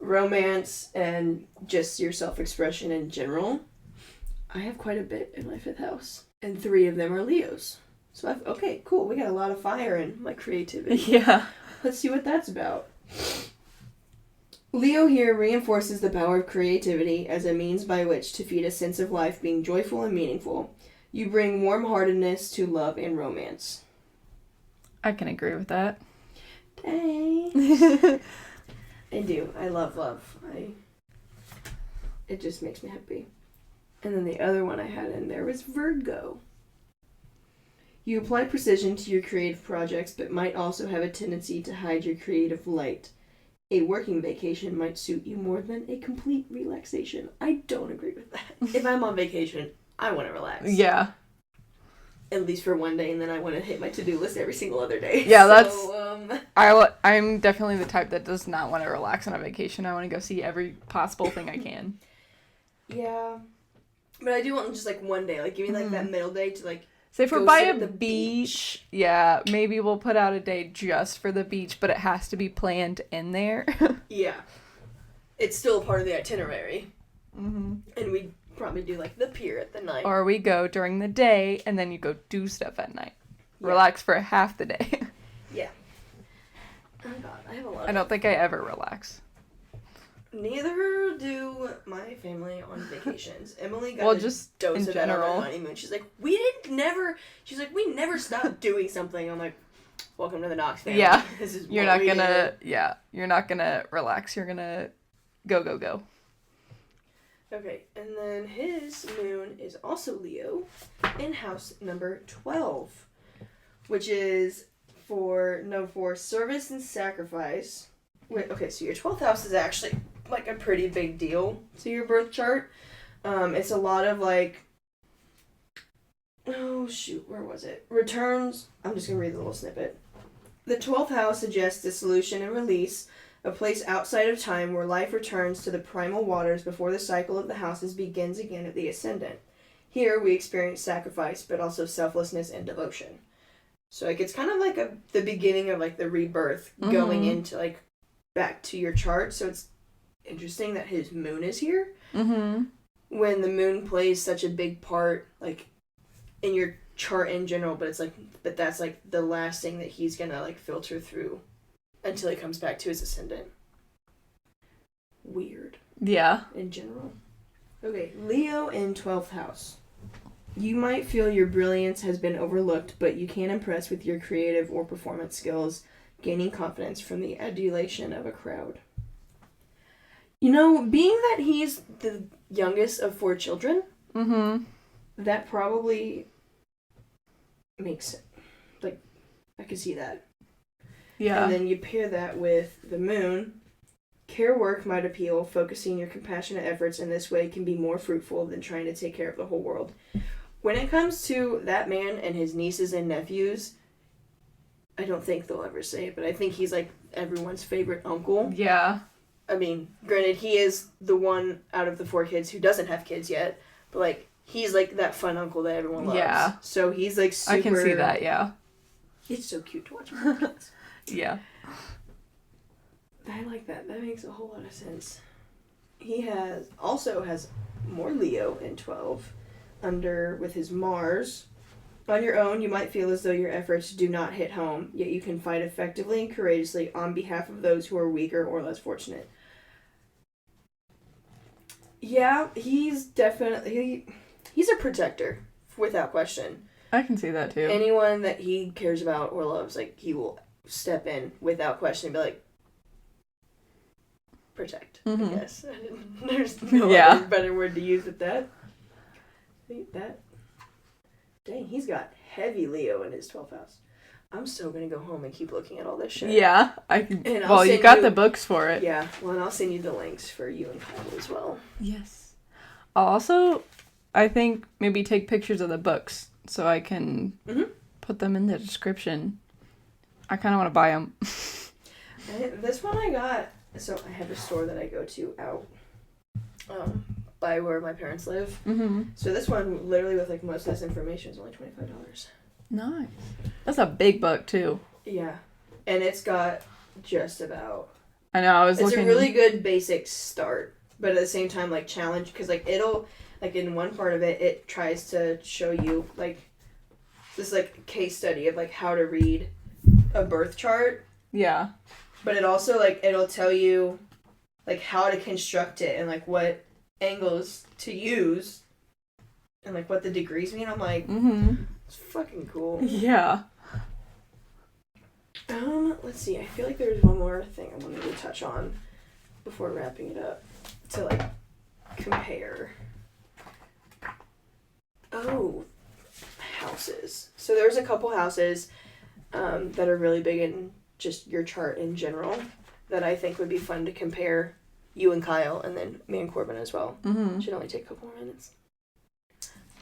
romance and just your self-expression in general. I have quite a bit in my 5th house. And 3 of them are Leos. So okay, cool. We got a lot of fire in my creativity. Yeah. Let's see what that's about. Leo here reinforces the power of creativity as a means by which to feed a sense of life being joyful and meaningful. You bring warm-heartedness to love and romance. I can agree with that. Thanks. I do. I love love. It just makes me happy. And then the other one I had in there was Virgo. You apply precision to your creative projects, but might also have a tendency to hide your creative light. A working vacation might suit you more than a complete relaxation. I don't agree with that. If I'm on vacation, I want to relax. Yeah. At least for one day, and then I want to hit my to-do list every single other day. Yeah, so, I'm definitely the type that does not want to relax on a vacation. I want to go see every possible thing I can. Yeah. But I do want just, like, one day. Like, give me, like, that middle day to, like, say if we're by a beach, yeah, maybe we'll put out a day just for the beach, but it has to be planned in there. Yeah. It's still a part of the itinerary. And we probably do, like, the pier at the night. Or we go during the day, and then you go do stuff at night. Yeah. Relax for half the day. Yeah. Oh, God. I have a lot I don't think I ever relax. Neither do my family on vacations. Emily got just dose in of general. that on her honeymoon. She's like, we never stopped doing something. I'm like, welcome to the Knox family. Yeah. This is you're not gonna relax. You're gonna go. Okay, and then his moon is also Leo in house number 12, which is for service and sacrifice. Wait, okay, so your 12th house is actually like a pretty big deal to your birth chart. It's a lot of like, oh shoot, where was it? Returns. I'm just gonna read the little snippet. The 12th house suggests dissolution and release, a place outside of time where life returns to the primal waters before the cycle of the houses begins again at the ascendant. Here we experience sacrifice, but also selflessness and devotion. So like it's kind of like the beginning of like the rebirth going into like back to your chart. So it's interesting that his moon is here. When the moon plays such a big part like in your chart in general, but that's like the last thing that he's gonna like filter through until he comes back to his ascendant. Weird. Yeah. In general. Okay, Leo in 12th house. You might feel your brilliance has been overlooked, but you can impress with your creative or performance skills, gaining confidence from the adulation of a crowd. You know, being that he's the youngest of 4 children, that probably makes it. Like, I could see that. Yeah. And then you pair that with the moon, Care work might appeal. Focusing your compassionate efforts in this way can be more fruitful than trying to take care of the whole world. When it comes to that man and his nieces and nephews, I don't think they'll ever say it, but I think he's like everyone's favorite uncle. Yeah. I mean, granted, he is the one out of the 4 kids who doesn't have kids yet, but like, he's like that fun uncle that everyone loves. Yeah. So he's like super... I can see that, yeah. It's so cute to watch him with kids. Yeah. I like that. That makes a whole lot of sense. He also has more Leo in 12, with his Mars. On your own, you might feel as though your efforts do not hit home, yet you can fight effectively and courageously on behalf of those who are weaker or less fortunate. Yeah, he's definitely... He's a protector, without question. I can see that, too. Anyone that he cares about or loves, like, he will step in without question and be like, protect, I guess. There's no other better word to use with that. Dang, he's got heavy Leo in his 12th house. I'm still going to go home and keep looking at all this shit. Yeah, I can. Well, you got the books for it. Yeah, well, and I'll send you the links for you and Kyle as well. Yes. I'll also, I think, maybe take pictures of the books so I can put them in the description. I kind of want to buy them. This one I got, so I have a store that I go to out by where my parents live. Mm-hmm. So this one, literally with like most of this information, is only $25. Nice. That's a big book too. Yeah, and it's got just about. I know. It's a really good basic start, but at the same time, like challenge, because like it'll like in one part of it, it tries to show you like this like case study of like how to read a birth chart. Yeah. But it also like it'll tell you like how to construct it and like what angles to use and like what the degrees mean. I'm like, it's fucking cool. Yeah. Let's see. I feel like there's one more thing I wanted to touch on before wrapping it up to like compare. Oh, houses. So there's a couple houses that are really big in just your chart in general that I think would be fun to compare you and Kyle and then me and Corbin as well. Should only take a couple more minutes.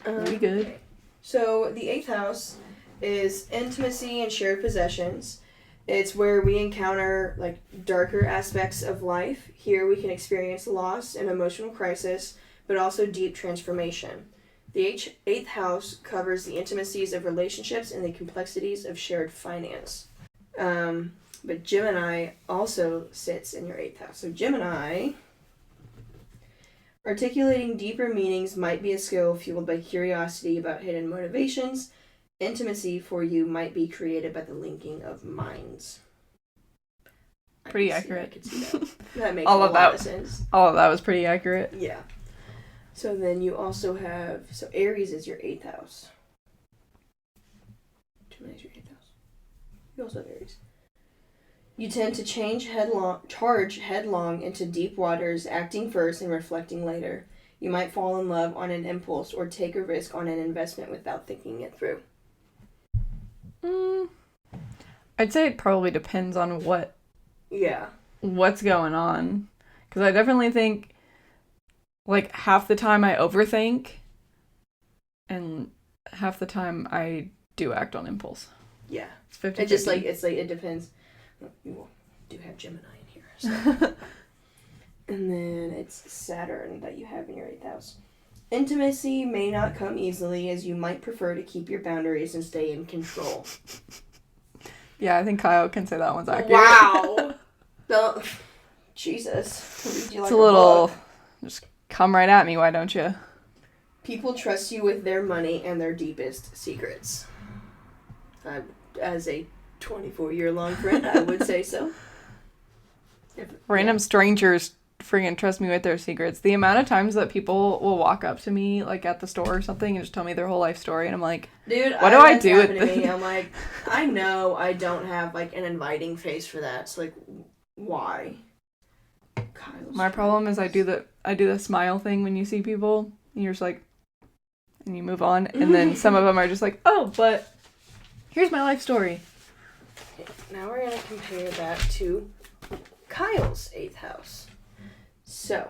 Pretty good. So the 8th house is intimacy and shared possessions. It's where we encounter like darker aspects of life. Here we can experience loss and emotional crisis, but also deep transformation. The 8th house covers the intimacies of relationships and the complexities of shared finance. But Gemini also sits in your 8th house. So Gemini, articulating deeper meanings might be a skill fueled by curiosity about hidden motivations. Intimacy for you might be created by the linking of minds. Pretty accurate. I could see that. That makes a lot of sense. All of that was pretty accurate. Yeah. So then you also have... So Aries is your 8th house. Gemini is your 8th house. You also have Aries. You tend to charge headlong into deep waters, acting first and reflecting later. You might fall in love on an impulse or take a risk on an investment without thinking it through. I'd say it probably depends on what... Yeah. What's going on. Because I definitely think, like, half the time I overthink, and half the time I do act on impulse. Yeah. It's 50-50. It just, like, it depends. You do have Gemini in here, so. And then it's Saturn that you have in your 8th house. Intimacy may not come easily, as you might prefer to keep your boundaries and stay in control. Yeah, I think Kyle can say that one's accurate. Wow. Jesus. It's a little... Just come right at me, why don't you? People trust you with their money and their deepest secrets. As a 24-year-long friend, I would say so. Random strangers friggin' trust me with their secrets. The amount of times that people will walk up to me, like, at the store or something and just tell me their whole life story, and I'm like, dude, what do I do with this? I'm like, I know I don't have, like, an inviting face for that, so, like, why? My problem is I do the smile thing when you see people, and you're just like, and you move on, and then some of them are just like, oh, but here's my life story. Now we're going to compare that to Kyle's 8th house. So,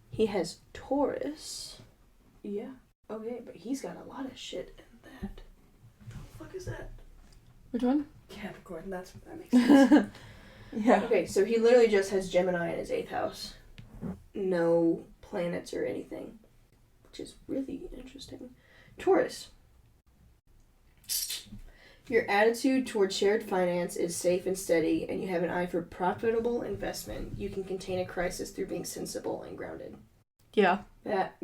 he has Taurus. Yeah. Okay, but he's got a lot of shit in that. What the fuck is that? Which one? Capricorn. That makes sense. Yeah. Okay, so he literally just has Gemini in his 8th house. No planets or anything. Which is really interesting. Taurus. Your attitude toward shared finance is safe and steady, and you have an eye for profitable investment. You can contain a crisis through being sensible and grounded. Yeah. That.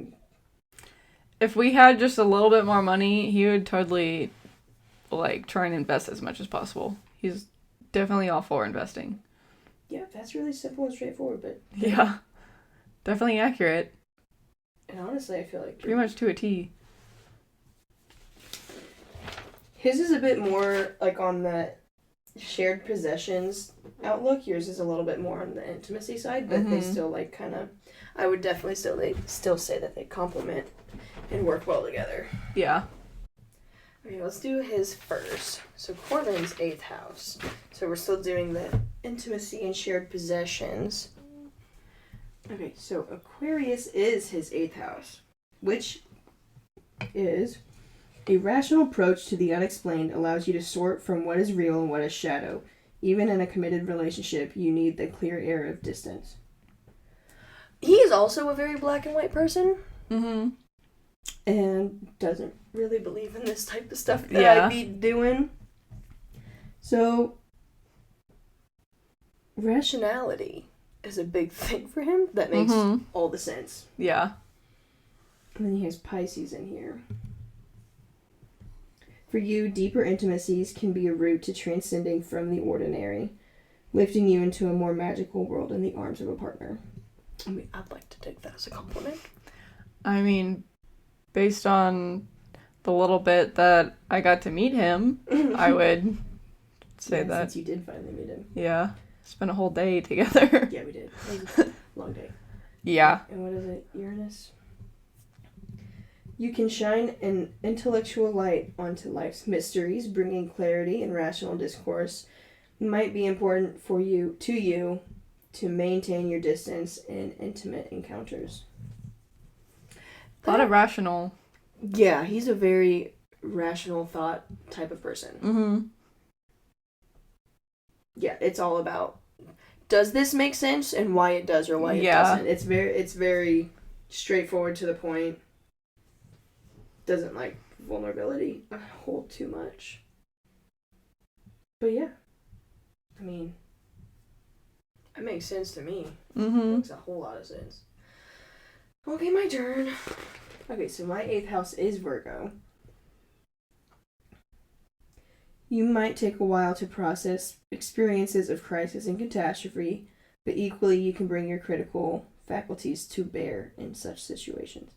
If we had just a little bit more money, he would totally, like, try and invest as much as possible. He's definitely all for investing. Yeah, that's really simple and straightforward, but... Yeah. Definitely accurate. And honestly, I feel like... Pretty much to a T. His is a bit more, like, on the shared possessions outlook. Yours is a little bit more on the intimacy side, but they still, like, kind of... I would definitely still say that they complement and work well together. Yeah. Okay, let's do his first. So Corbin's 8th house. So we're still doing the intimacy and shared possessions. Okay, so Aquarius is his 8th house, which is a rational approach to the unexplained allows you to sort from what is real and what is shadow. Even in a committed relationship, you need the clear air of distance. He is also a very black and white person. Mm-hmm. And doesn't really believe in this type of stuff that I'd be doing. So, rationality is a big thing for him. That makes all the sense. Yeah. And then he has Pisces in here. For you, deeper intimacies can be a route to transcending from the ordinary, lifting you into a more magical world in the arms of a partner. I mean, I'd like to take that as a compliment. I mean, based on the little bit that I got to meet him, I would say that. Since you did finally meet him. Yeah. Spent a whole day together. Yeah, we did. It was a long day. Yeah. And what is it? Uranus? You can shine an intellectual light onto life's mysteries, bringing clarity and rational discourse. It might be important for you to maintain your distance in intimate encounters. A lot of rational. Yeah, he's a very rational thought type of person. Mm-hmm. Yeah, it's all about, does this make sense and why it does or why it doesn't. It's very straightforward to the point. Doesn't like vulnerability hold too much. But yeah. I mean, it makes sense to me. Mm-hmm. It makes a whole lot of sense. Okay, my turn. Okay, so my 8th house is Virgo. You might take a while to process experiences of crisis and catastrophe, but equally you can bring your critical faculties to bear in such situations.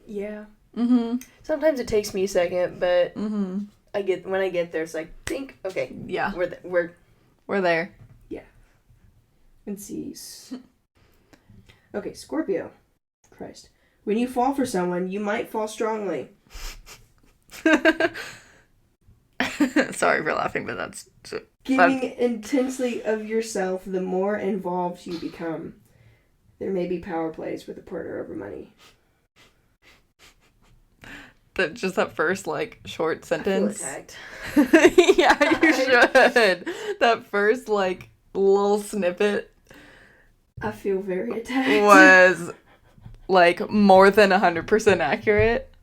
Yeah. Mm-hmm. Sometimes it takes me a second, but mm-hmm. when I get there, it's like, think, okay, yeah, we're there. Yeah. And see. Okay, Scorpio. Christ. When you fall for someone, you might fall strongly. Sorry for laughing, but that's... Giving intensely of yourself, the more involved you become. There may be power plays with a partner over money. That first, like, short sentence. I feel attacked. Yeah, you should. That first, like, little snippet. I feel very attacked. Was, like, more than 100% accurate.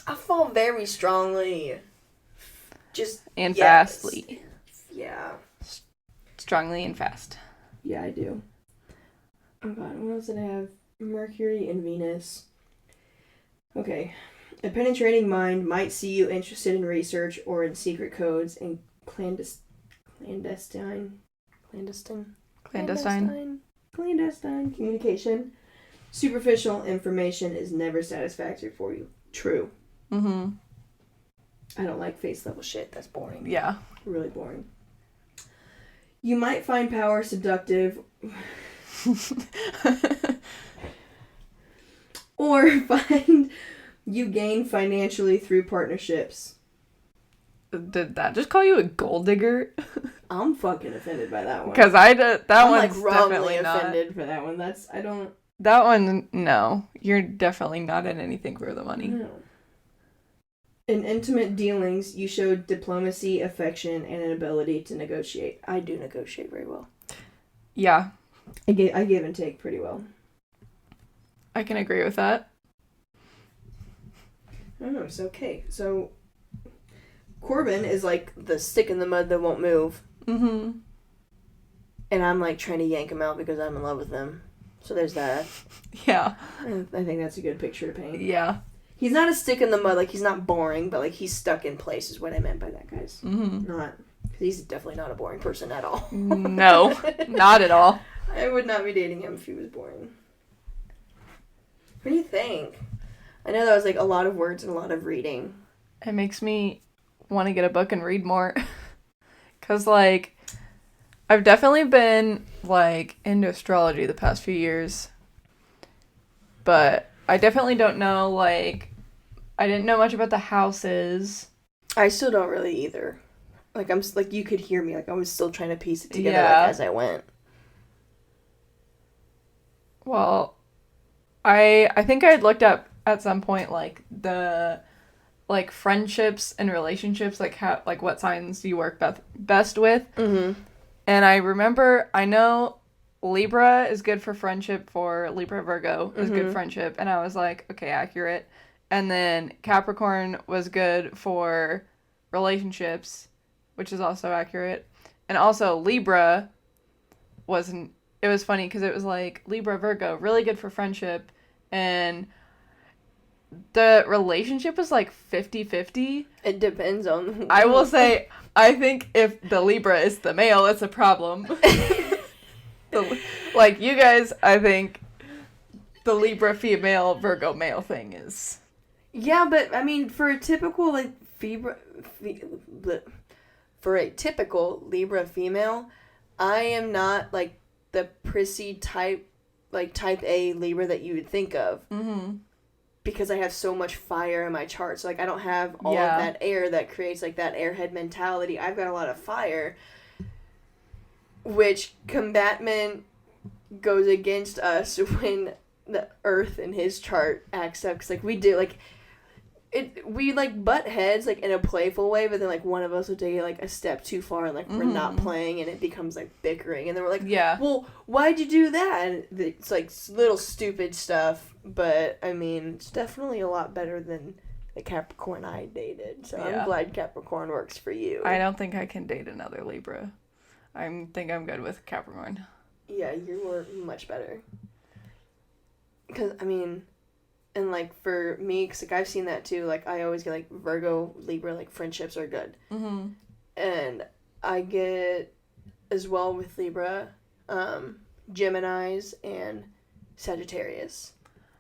I fall very strongly. And fastly. Yeah. Strongly and fast. Yeah, I do. Oh god, what else did I have? Mercury and Venus. Okay. A penetrating mind might see you interested in research or in secret codes and clandestine communication. Superficial information is never satisfactory for you. True. Mm-hmm. I don't like face level shit. That's boring. Yeah. Really boring. You might find power seductive or find you gain financially through partnerships. Did that just call you a gold digger? I'm fucking offended by that one. Because I'm like one's wrongly definitely offended not. for that one. That one, no. You're definitely not in anything for the money. No. In intimate dealings, you showed diplomacy, affection, and an ability to negotiate. I do negotiate very well. Yeah. I give and take pretty well. I can agree with that. I don't know. It's okay. So, Corbin is like the stick in the mud that won't move. Mm-hmm. And I'm like trying to yank him out because I'm in love with him. So there's that. Yeah. I think that's a good picture to paint. Yeah. He's not a stick in the mud. Like, he's not boring, but like he's stuck in place is what I meant by that, guys. Mm-hmm. Not. He's definitely not a boring person at all. No. Not at all. I would not be dating him if he was boring. What do you think? I know that was like a lot of words and a lot of reading. It makes me want to get a book and read more. Because, like, I've definitely been, like, into astrology the past few years. But I definitely don't know, like, I didn't know much about the houses. I still don't really either. Like, I'm like, you could hear me. Like, I was still trying to piece it together Yeah. like, as I went. Well, I think I had looked up at some point, like, the, like, friendships and relationships, like, how, like, what signs you work best with. Mm-hmm. And I know Libra is good for friendship for Libra Virgo is good friendship. And I was like, okay, accurate. And then Capricorn was good for relationships, which is also accurate. And also Libra wasn't, it was funny because it was like Libra Virgo, really good for friendship. And the relationship was like 50-50. It depends on... I will say, I think if the Libra is the male, it's a problem. Like, you guys, I think the Libra female, Virgo male thing is... Yeah, but, I mean, for a typical, like, for a typical Libra female, I am not, like, the prissy type, like, type A Libra that you would think of. Mm-hmm. Because I have so much fire in my chart. So, like, I don't have all of that air that creates, like, that airhead mentality. I've got a lot of fire, which combatment goes against us when the Earth in his chart acts up. Because, like, we do, like... we like butt heads like in a playful way, but then like one of us will take it like a step too far and like we're not playing and it becomes like bickering and then we're like, well, why'd you do that? And it's like little stupid stuff, but I mean it's definitely a lot better than the Capricorn I dated, so I'm glad Capricorn works for you. I don't think I can date another Libra. I think I'm good with Capricorn. Yeah, you were much better. Because I mean, and, like, for me, because, like, I've seen that, too. Like, I always get, like, Virgo, Libra, like, friendships are good. Mm-hmm. And I get, as well with Libra, Geminis and Sagittarius.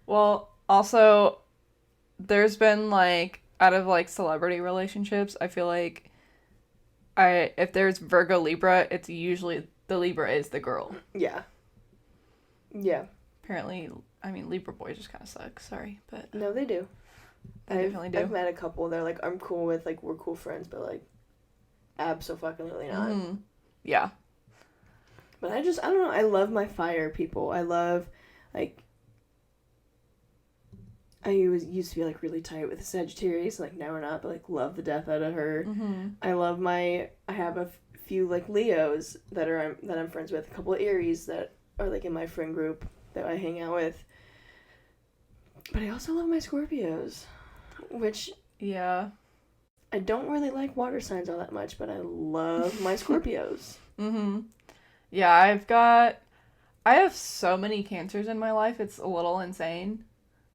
Well, also, there's been, like, out of, like, celebrity relationships, I feel like if there's Virgo Libra, it's usually the Libra is the girl. Yeah. Yeah. Apparently... I mean, Libra boys just kind of suck. Sorry, but... No, they do. They definitely do. I've met a couple. They're like, I'm cool with, like, we're cool friends, but, like, abso-fucking-lily not. Mm-hmm. Yeah. But I don't know. I love my fire people. I love, like... I used to be, like, really tight with Sagittarius. Like, now we're not, but, like, love the death out of her. Mm-hmm. I have a few, like, Leos that I'm friends with. A couple of Aries that are, like, in my friend group that I hang out with. But I also love my Scorpios, which... Yeah. I don't really like water signs all that much, but I love my Scorpios. Mm-hmm. Yeah, I have so many Cancers in my life, it's a little insane.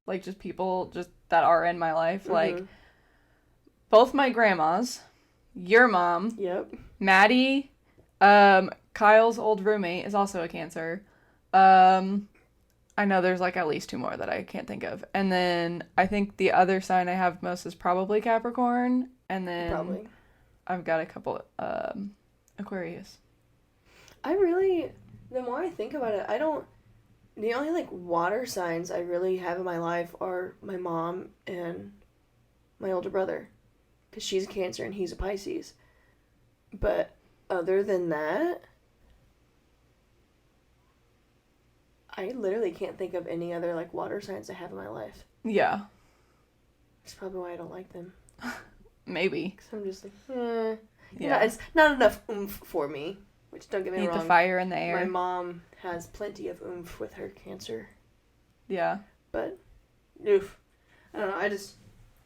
Like, just people that are in my life. Mm-hmm. Like, both my grandmas, your mom, Maddie, Kyle's old roommate is also a Cancer. I know there's, like, at least 2 more that I can't think of. And then I think the other sign I have most is probably Capricorn. And then I've got a couple Aquarius. The more I think about it, the only, like, water signs I really have in my life are my mom and my older brother. Because she's a Cancer and he's a Pisces. But other than that, I literally can't think of any other, like, water signs I have in my life. Yeah. That's probably why I don't like them. Maybe. 'Cause I'm just like, yeah. Yeah. It's not enough oomph for me. Which, don't get me Need wrong. the fire in the air. My mom has plenty of oomph with her Cancer. Yeah. But, oof. I don't know. I just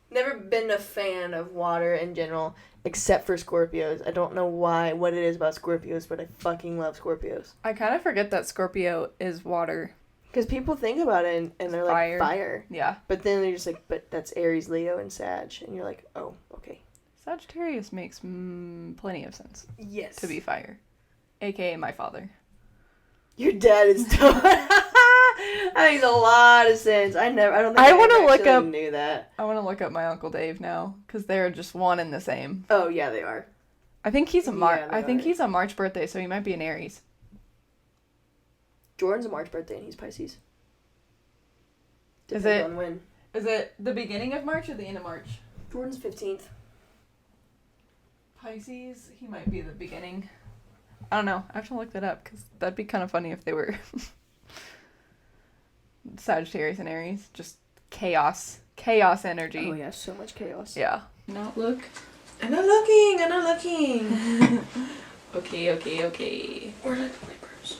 never been a fan of water in general, except for Scorpios. I don't know what it is about Scorpios, but I fucking love Scorpios. I kind of forget that Scorpio is water. Because people think about it and they're like, fire. Yeah. But then they're just like, but that's Aries, Leo, and Sag. And you're like, oh, okay. Sagittarius makes plenty of sense. Yes. To be fire. AKA my father. Your dad is dumb. That makes a lot of sense. I don't think I knew that. I want to look up my Uncle Dave now, because they're just one and the same. Oh, yeah, they are. I think he's he's a March birthday, so he might be an Aries. Jordan's a March birthday, and he's Pisces. Is it the beginning of March or the end of March? Jordan's 15th. Pisces, he might be the beginning. I don't know. I have to look that up, because that'd be kind of funny if they were Sagittarius and Aries. Just chaos. Chaos energy. Oh, yeah, so much chaos. Yeah. Not look. I'm not looking. Okay. Where are the wipers?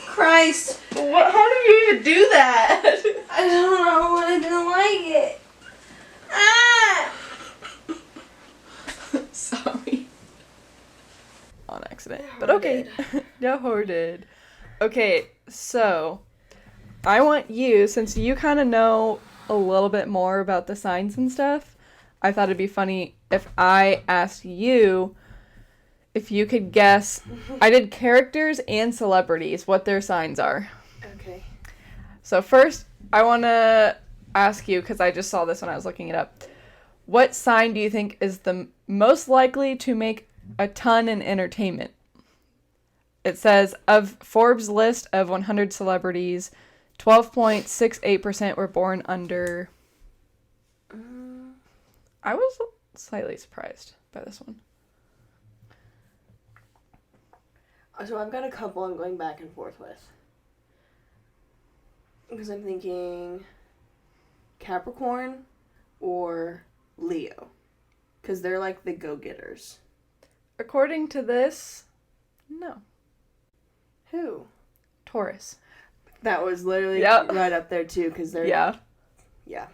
Christ. What? How did you even do that? I don't know. I didn't like it. Sorry. On accident. But okay. No, did. Okay, so I want you, since you kind of know a little bit more about the signs and stuff, I thought it'd be funny if I asked you if you could guess. I did characters and celebrities, what their signs are. Okay. So first, I want to ask you, because I just saw this when I was looking it up. What sign do you think is the most likely to make a ton in entertainment? It says, of Forbes' list of 100 celebrities, 12.68% were born under... I was slightly surprised by this one. So I've got a couple I'm going back and forth with. Because I'm thinking Capricorn or Leo. Because they're like the go-getters. According to this, no. Who? Taurus. That was literally right up there too, because they're... Yeah. Yeah.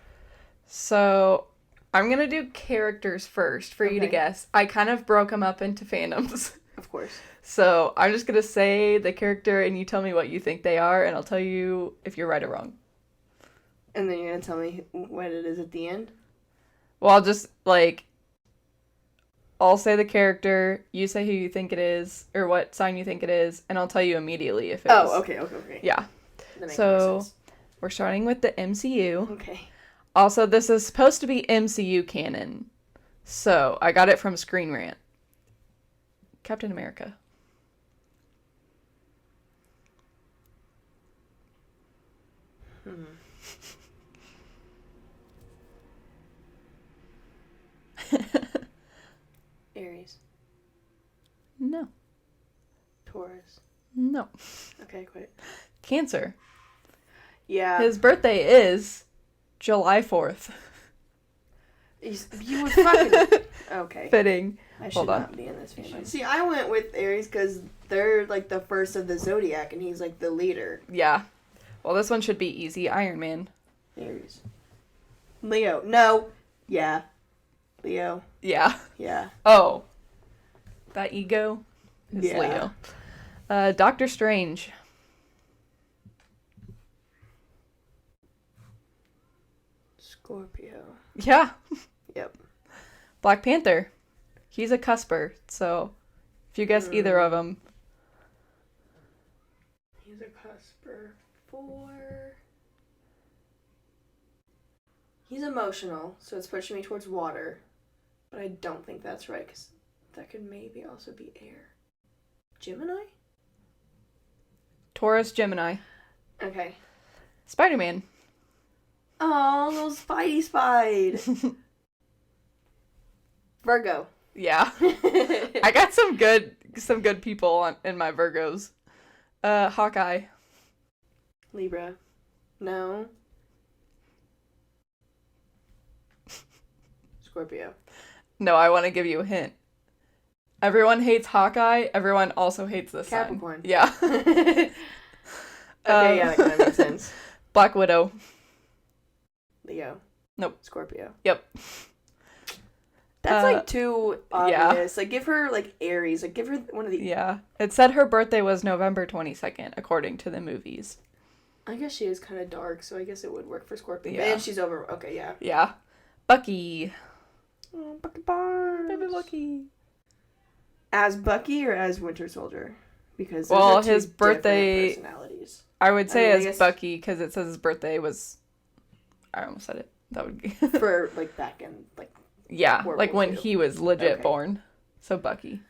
So, I'm going to do characters first for you to guess. I kind of broke them up into fandoms. Of course. So, I'm just going to say the character and you tell me what you think they are, and I'll tell you if you're right or wrong. And then you're going to tell me what it is at the end? Well, I'll just, I'll say the character, you say who you think it is, or what sign you think it is, and I'll tell you immediately if it is. Oh, okay. Yeah. That makes more So, sense. we're starting with the MCU. Okay. Also, this is supposed to be MCU canon. So, I got it from Screen Rant. Captain America. Aries. No. Taurus. No. Okay, quit. Cancer. Yeah. His birthday is July 4th. You were fucking... Okay. Fitting. I should not be in this family. See, I went with Aries because they're like the first of the Zodiac and he's like the leader. Yeah. Well, this one should be easy. Iron Man. Aries. Leo. No. Yeah. Leo. Yeah. Yeah. Oh. That ego is Yeah. Leo. Doctor Strange. Scorpio. Yeah. Yep. Black Panther. He's a cusper, so if you guess either of them. He's a cusper. 4. He's emotional, so it's pushing me towards water. But I don't think that's right, because that could maybe also be air. Gemini? Taurus, Gemini. Okay. Spider-Man. Oh, little Spidey Spide. Virgo. Yeah. I got some good people in my Virgos. Hawkeye. Libra. No. Scorpio. No, I want to give you a hint. Everyone hates Hawkeye. Everyone also hates the sun. Capricorn. Yeah. Okay, yeah, that kind of makes sense. Black Widow. Leo. Nope. Scorpio. Yep. That's like too obvious. Yeah. Like give her like Aries. Like give her one of the. Yeah. It said her birthday was November 22nd, according to the movies. I guess she is kind of dark, so I guess it would work for Scorpio. Yeah. And she's over. Okay, yeah. Yeah. Bucky. Oh, Bucky Barnes. Baby Bucky. As Bucky or as Winter Soldier? Because well, those are two his birthday. different personalities. I would say I as guess... Bucky because it says his birthday was. I almost said it. That would be for like back in like. Yeah, World like War when II. he was legit Okay. born. So Bucky.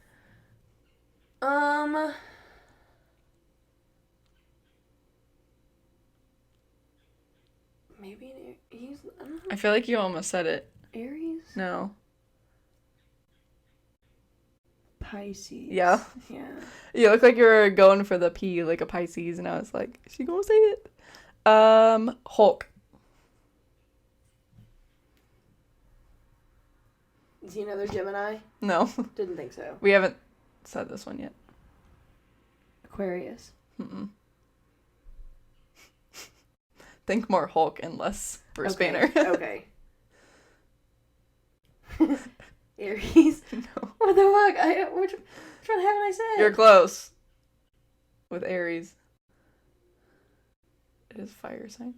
Maybe he's. I don't know. I feel like you almost said it. Aries. No. Pisces. Yeah. Yeah. You look like you were going for the P, like a Pisces, and I was like, is she gonna say it? Hulk. Is he another Gemini? No. Didn't think so. We haven't said this one yet. Aquarius. Mm-mm. Think more Hulk and less Bruce Banner. Okay. Aries. No. What the fuck? Which one haven't I said? You're close. With Aries. It is fire sign.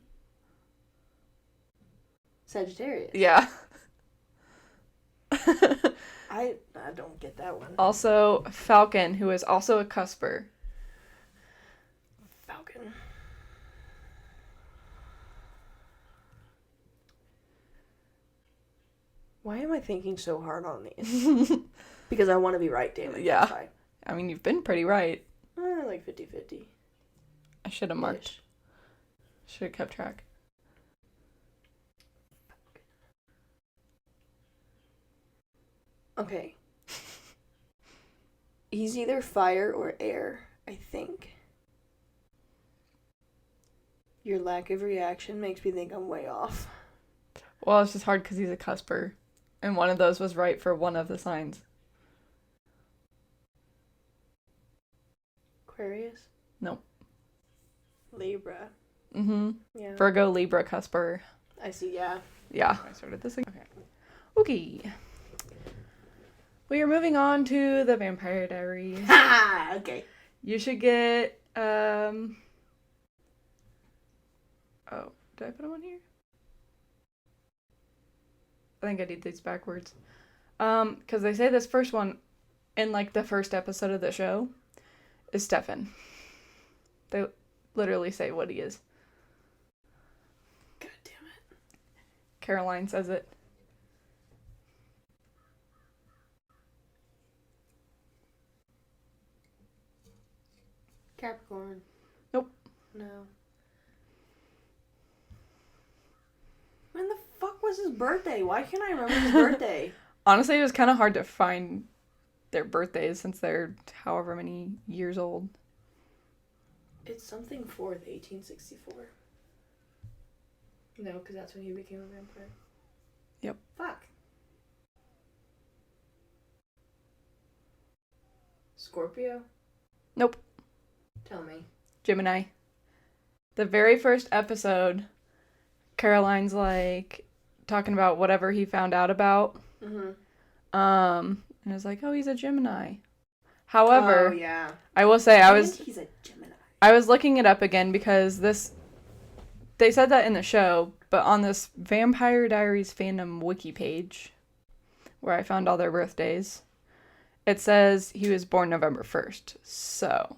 Sagittarius. Yeah. I don't get that one. Also, Falcon, who is also a cusper. Falcon. Why am I thinking so hard on these? Because I want to be right, damn it. Yeah. That's why. I mean, you've been pretty right. Like 50-50. I should have marked. Should have kept track. Okay. He's either fire or air, I think. Your lack of reaction makes me think I'm way off. Well, it's just hard because he's a cusper. And one of those was right for one of the signs. Aquarius? Nope. Libra. Mm-hmm. Yeah. Virgo, Libra, cusper. I see, yeah. Yeah. I started this again. Okay. We are moving on to the Vampire Diaries. Ha! Okay. You should get, oh, did I put them on here? I think I did these backwards. Because they say this first one in, like, the first episode of the show is Stefan. They literally say what he is. God damn it. Caroline says it. Capricorn. Nope. No. When the fuck was his birthday? Why can't I remember his birthday? Honestly, it was kind of hard to find their birthdays since they're however many years old. It's something 4th, 1864. No, because that's when he became a vampire. Yep. Fuck. Scorpio? Nope. Tell me. Gemini. The very first episode, Caroline's like talking about whatever he found out about. Mm-hmm. And it's like, oh, he's a Gemini. However, Oh, yeah. I will say He's a Gemini. I was looking it up again because they said that in the show, but on this Vampire Diaries fandom wiki page, where I found all their birthdays, it says he was born November 1st. So,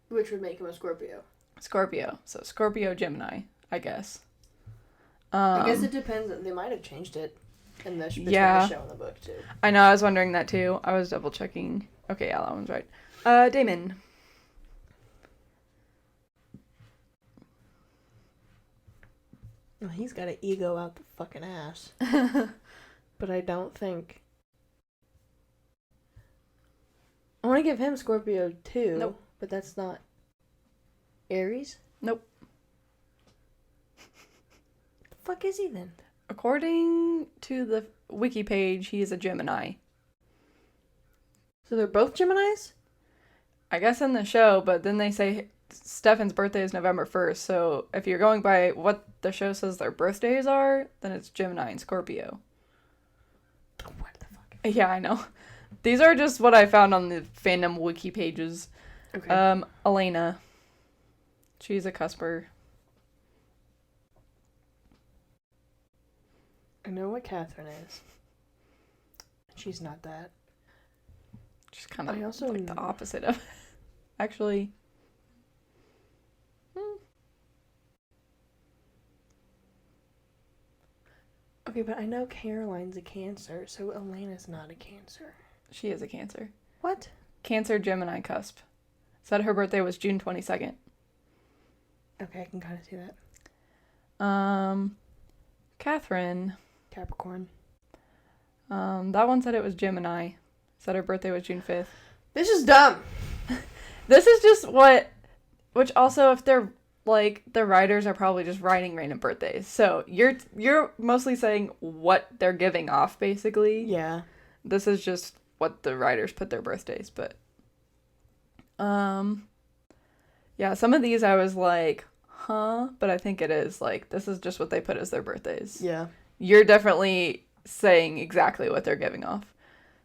Which would make him a Scorpio. Scorpio. So Scorpio Gemini, I guess. I guess it depends. They might have changed it in the, between Yeah. the show and the book, too. I know, I was wondering that too. I was double checking. Okay, yeah, that one's right. Damon. Well, he's got an ego out the fucking ass. But I don't think... I want to give him Scorpio too. Nope. But that's not... Aries? Nope. The fuck is he then? According to the wiki page, he is a Gemini. So they're both Geminis? I guess in the show, but then they say Stefan's birthday is November 1st, so if you're going by what the show says their birthdays are, then it's Gemini and Scorpio. What the fuck? Yeah, I know. These are just what I found on the fandom wiki pages. Okay. Elena. She's a cusper. I know what Catherine is. She's not that. She's kind of I also like the opposite of... Actually... Okay, but I know Caroline's a Cancer, so Elena's not a Cancer. She is a Cancer. What? Cancer Gemini cusp. Said her birthday was June 22nd. Okay, I can kind of see that. Catherine. Capricorn. That one said it was Gemini. Said her birthday was June 5th. This is dumb! This is just what... Which also, if they're, like, the writers are probably just writing random birthdays. So, you're mostly saying what they're giving off, basically. Yeah. This is just what the writers put their birthdays, but... Yeah, some of these I was like, huh? But I think it is, like, this is just what they put as their birthdays. Yeah. You're definitely saying exactly what they're giving off.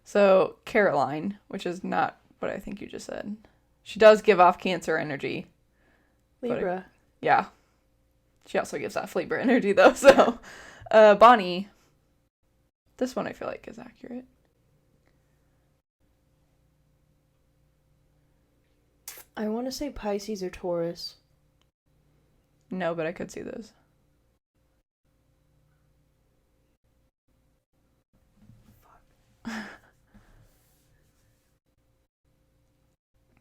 So, Caroline, which is not what I think you just said. She does give off Cancer energy. Libra. Yeah. She also gives off Libra energy, though, so. Bonnie. This one I feel like is accurate. I want to say Pisces or Taurus. No, but I could see those. Fuck.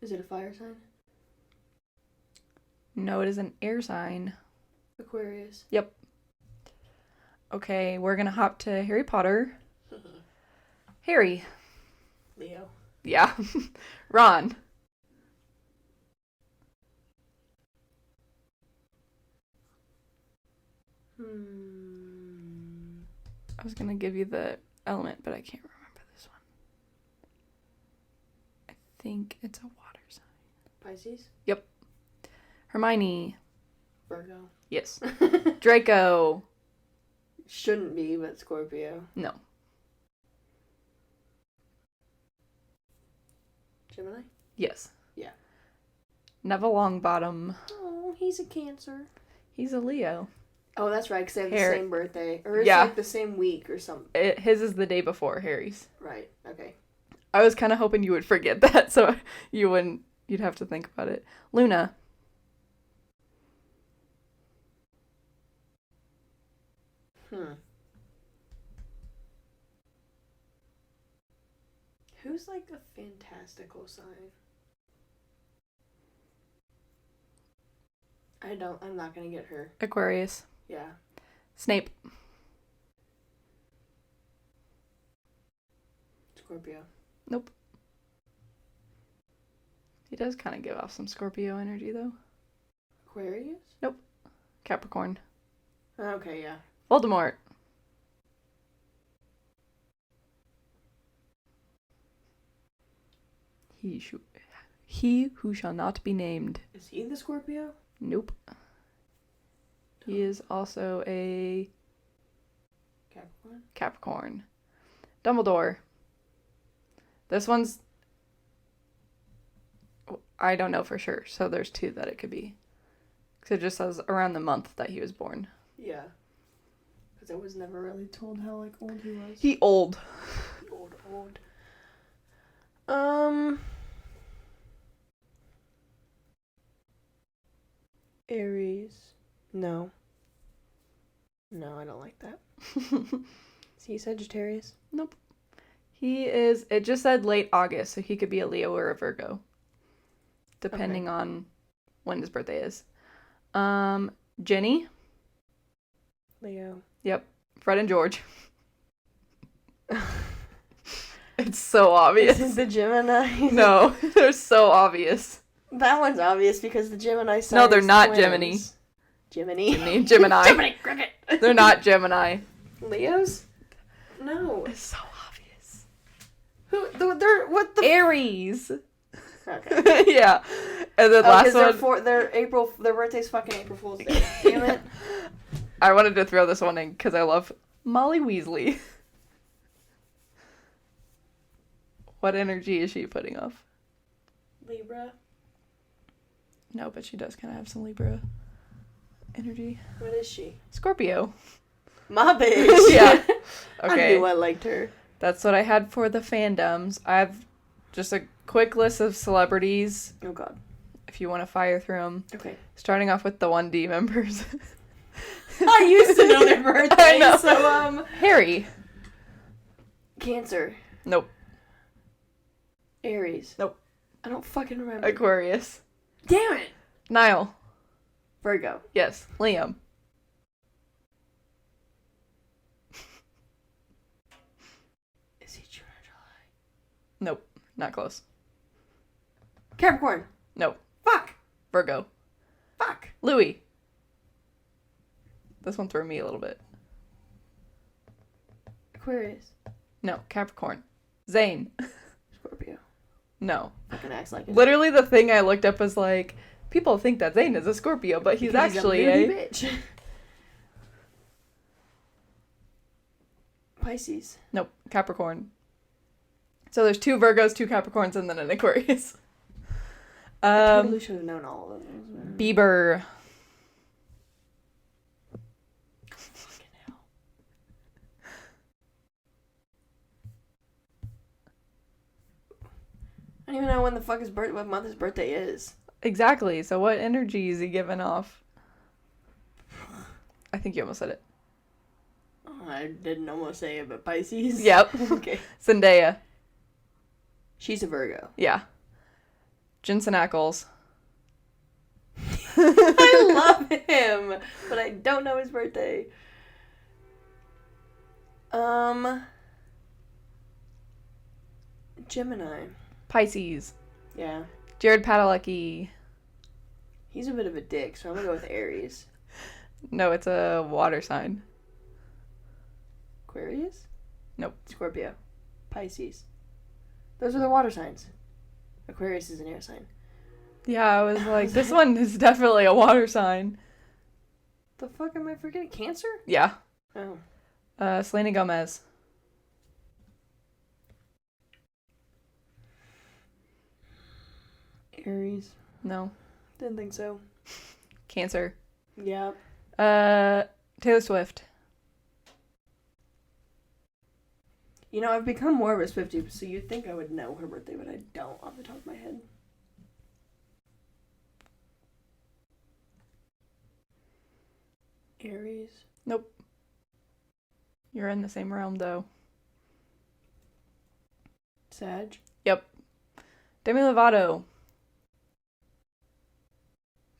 Is it a fire sign? No, it is an air sign. Aquarius. Yep. Okay, we're gonna hop to Harry Potter. Harry. Leo. Yeah. Ron. I was gonna give you the element, but I can't remember this one. I think it's a water sign. Pisces? Yep. Hermione. Virgo. Yes. Draco. Shouldn't be, but Scorpio. No. Gemini? Yes. Yeah. Neville Longbottom. Oh, he's a Cancer. He's a Leo. Oh, that's right, because they have Harry. the same birthday. Or it's Yeah. like the same week or something. His is the day before Harry's. Right, okay. I was kind of hoping you would forget that, so you'd have to think about it. Luna. Who's like a fantastical sign? I'm not gonna get her. Aquarius. Yeah. Snape. Scorpio. Nope. He does kind of give off some Scorpio energy, though. Aquarius? Nope. Capricorn. Okay, yeah. Voldemort. He who shall not be named. Is he the Scorpio? Nope. He is also a Capricorn? Capricorn. Dumbledore. This one's... I don't know for sure, so there's two that it could be. Because it just says around the month that he was born. Yeah. Because I was never really told how, like, old he was. He old. Old. Aries. No. No, I don't like that. Is he Sagittarius? Nope. He is... It just said late August, so he could be a Leo or a Virgo. Depending on when his birthday is. Jenny. Leo. Yep. Fred and George. It's so obvious. Isn't the Gemini? No, they're so obvious. That one's obvious because the Gemini sign No, they're is not twins. Gemini. Gemini. Gemini. Cricket. They're not Gemini. Leos? No. It's so obvious. They're what the Aries. Okay. Yeah. And then last one. Their birthday's fucking April Fool's Day. Damn it. I wanted to throw this one in because I love Molly Weasley. What energy is she putting off? Libra. No, but she does kind of have some Libra energy. What is she? Scorpio. My bitch. Yeah. I Okay. knew I liked her. That's what I had for the fandoms. I have just a quick list of celebrities. Oh god. If you want to fire through them. Okay. Starting off with the 1D members. I used to know their birthdays. I know. So Harry. Cancer. Nope. Aries. Nope. I don't fucking remember. Aquarius. Damn it. Niall. Virgo. Yes. Liam. Is he June or July? Nope. Not close. Capricorn. Nope. Fuck. Virgo. Fuck. Louis. This one threw me a little bit. Aquarius. No. Capricorn. Zane. Scorpio. No. Fucking acts like it. Literally the thing I looked up was like, people think that Zane is a Scorpio, but he's Because actually a a... moody bitch. Pisces. Nope. Capricorn. So there's 2 Virgos, 2 Capricorns, and then an Aquarius. I totally should have known all of those. Bieber. Fucking hell. I don't even know when the fuck what month his birthday is. Exactly. So what energy is he giving off? I think you almost said it. Oh, I didn't almost say it, but Pisces. Yep. Okay. Zendaya. She's a Virgo. Yeah. Jensen Ackles. I love him, but I don't know his birthday. Gemini. Pisces. Yeah. Jared Padalecki. He's a bit of a dick, so I'm gonna go with Aries. No, it's a water sign. Aquarius? Nope. Scorpio. Pisces. Those are the water signs. Aquarius is an air sign. Yeah, I was like, this one is definitely a water sign. The fuck am I forgetting? Cancer? Yeah. Oh. Selena Gomez. Aries. No. Didn't think so. Cancer. Yep. Taylor Swift. You know, I've become more of a Swiftie, so you'd think I would know her birthday, but I don't off the top of my head. Aries. Nope. You're in the same realm, though. Sag. Yep. Demi Lovato.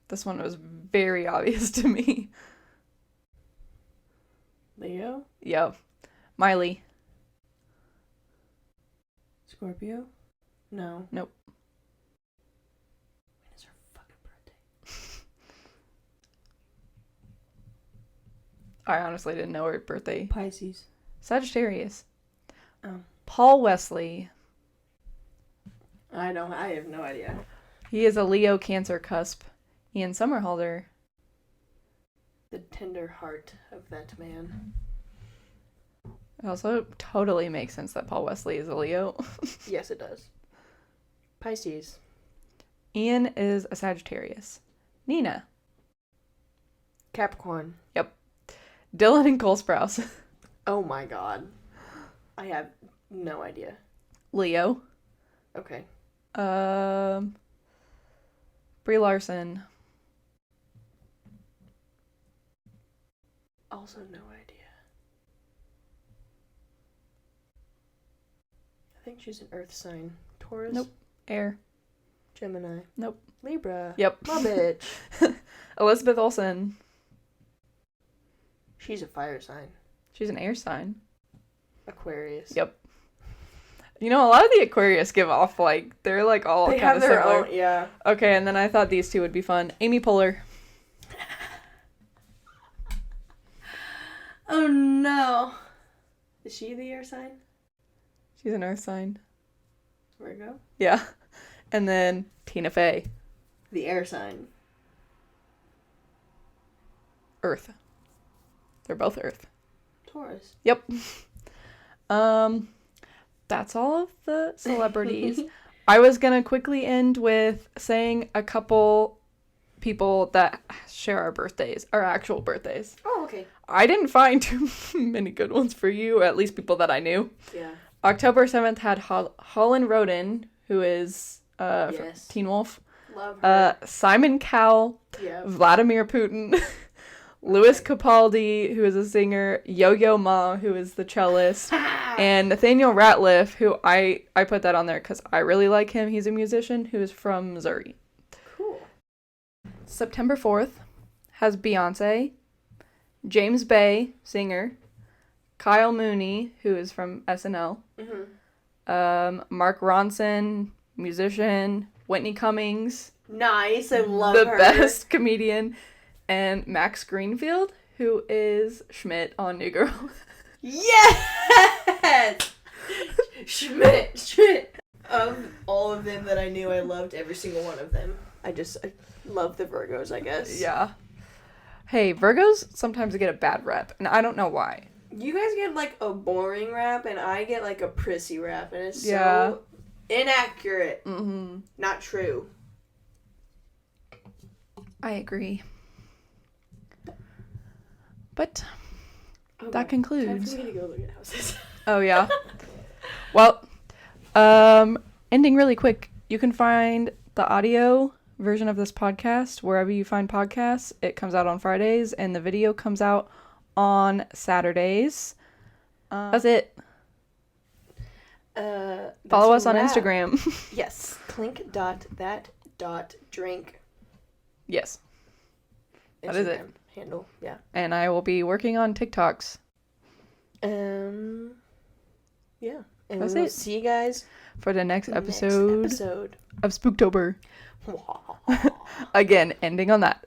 This one was very obvious to me. Leo. Yep. Miley. Scorpio. No. Nope. When is her fucking birthday? I honestly didn't know her birthday. Pisces. Sagittarius. Oh. Paul Wesley. I have no idea. He is a Leo Cancer cusp. Ian Somerhalder. The tender heart of that man. It also totally makes sense that Paul Wesley is a Leo. Yes, it does. Pisces. Ian is a Sagittarius. Nina. Capricorn. Yep. Dylan and Cole Sprouse. Oh my god. I have no idea. Leo. Okay. Brie Larson. Also no idea. I think she's an earth sign. Taurus? Nope. Air. Gemini? Nope. Libra? Yep. My bitch. Elizabeth Olsen. She's a fire sign. She's an air sign. Aquarius. Yep. You know, a lot of the Aquarius give off, like, they're, like, all They kind have of their similar. own, yeah. Okay, and then I thought these two would be fun. Amy Poehler. Oh, no. Is she the air sign? She's an earth sign. Virgo? Yeah. And then Tina Fey. The air sign. Earth. They're both earth. Taurus. Yep. That's all of the celebrities. I was gonna quickly end with saying a couple people that share our birthdays, our actual birthdays. Oh, okay. I didn't find too many good ones for you, at least people that I knew. Yeah. October 7th had Holland Roden, who is Yes. Teen Wolf. Love her. Simon Cowell, Yeah. Vladimir Putin, Louis Capaldi, who is a singer, Yo-Yo Ma, who is the cellist, and Nathaniel Rateliff, who I put that on there because I really like him. He's a musician who is from Missouri. Cool. September 4th has Beyonce, James Bay, singer, Kyle Mooney, who is from SNL, Mark Ronson, musician, Whitney Cummings, Nice. I love the her. best comedian, and Max Greenfield, who is Schmidt on New Girl. Yes! Schmidt. Of all of them that I knew, I loved every single one of them. I love the Virgos, I guess. Yeah. Hey, Virgos sometimes get a bad rep, and I don't know why. You guys get like a boring rap, and I get like a prissy rap, and it's Yeah. so inaccurate. Mm-hmm. Not true. I agree. But Oh, that concludes. Time for me to go look at houses. Oh, yeah. Well, ending really quick. You can find the audio version of this podcast wherever you find podcasts. It comes out on Fridays, and the video comes out on Saturdays. That's it. Follow us on Instagram. Yes. Clink.that.drink. Yes. That is it. Instagram handle. Yeah. And I will be working on TikToks. Yeah. And That's we'll it. see you guys For the next next episode episode. of Spooktober. Again, ending on that.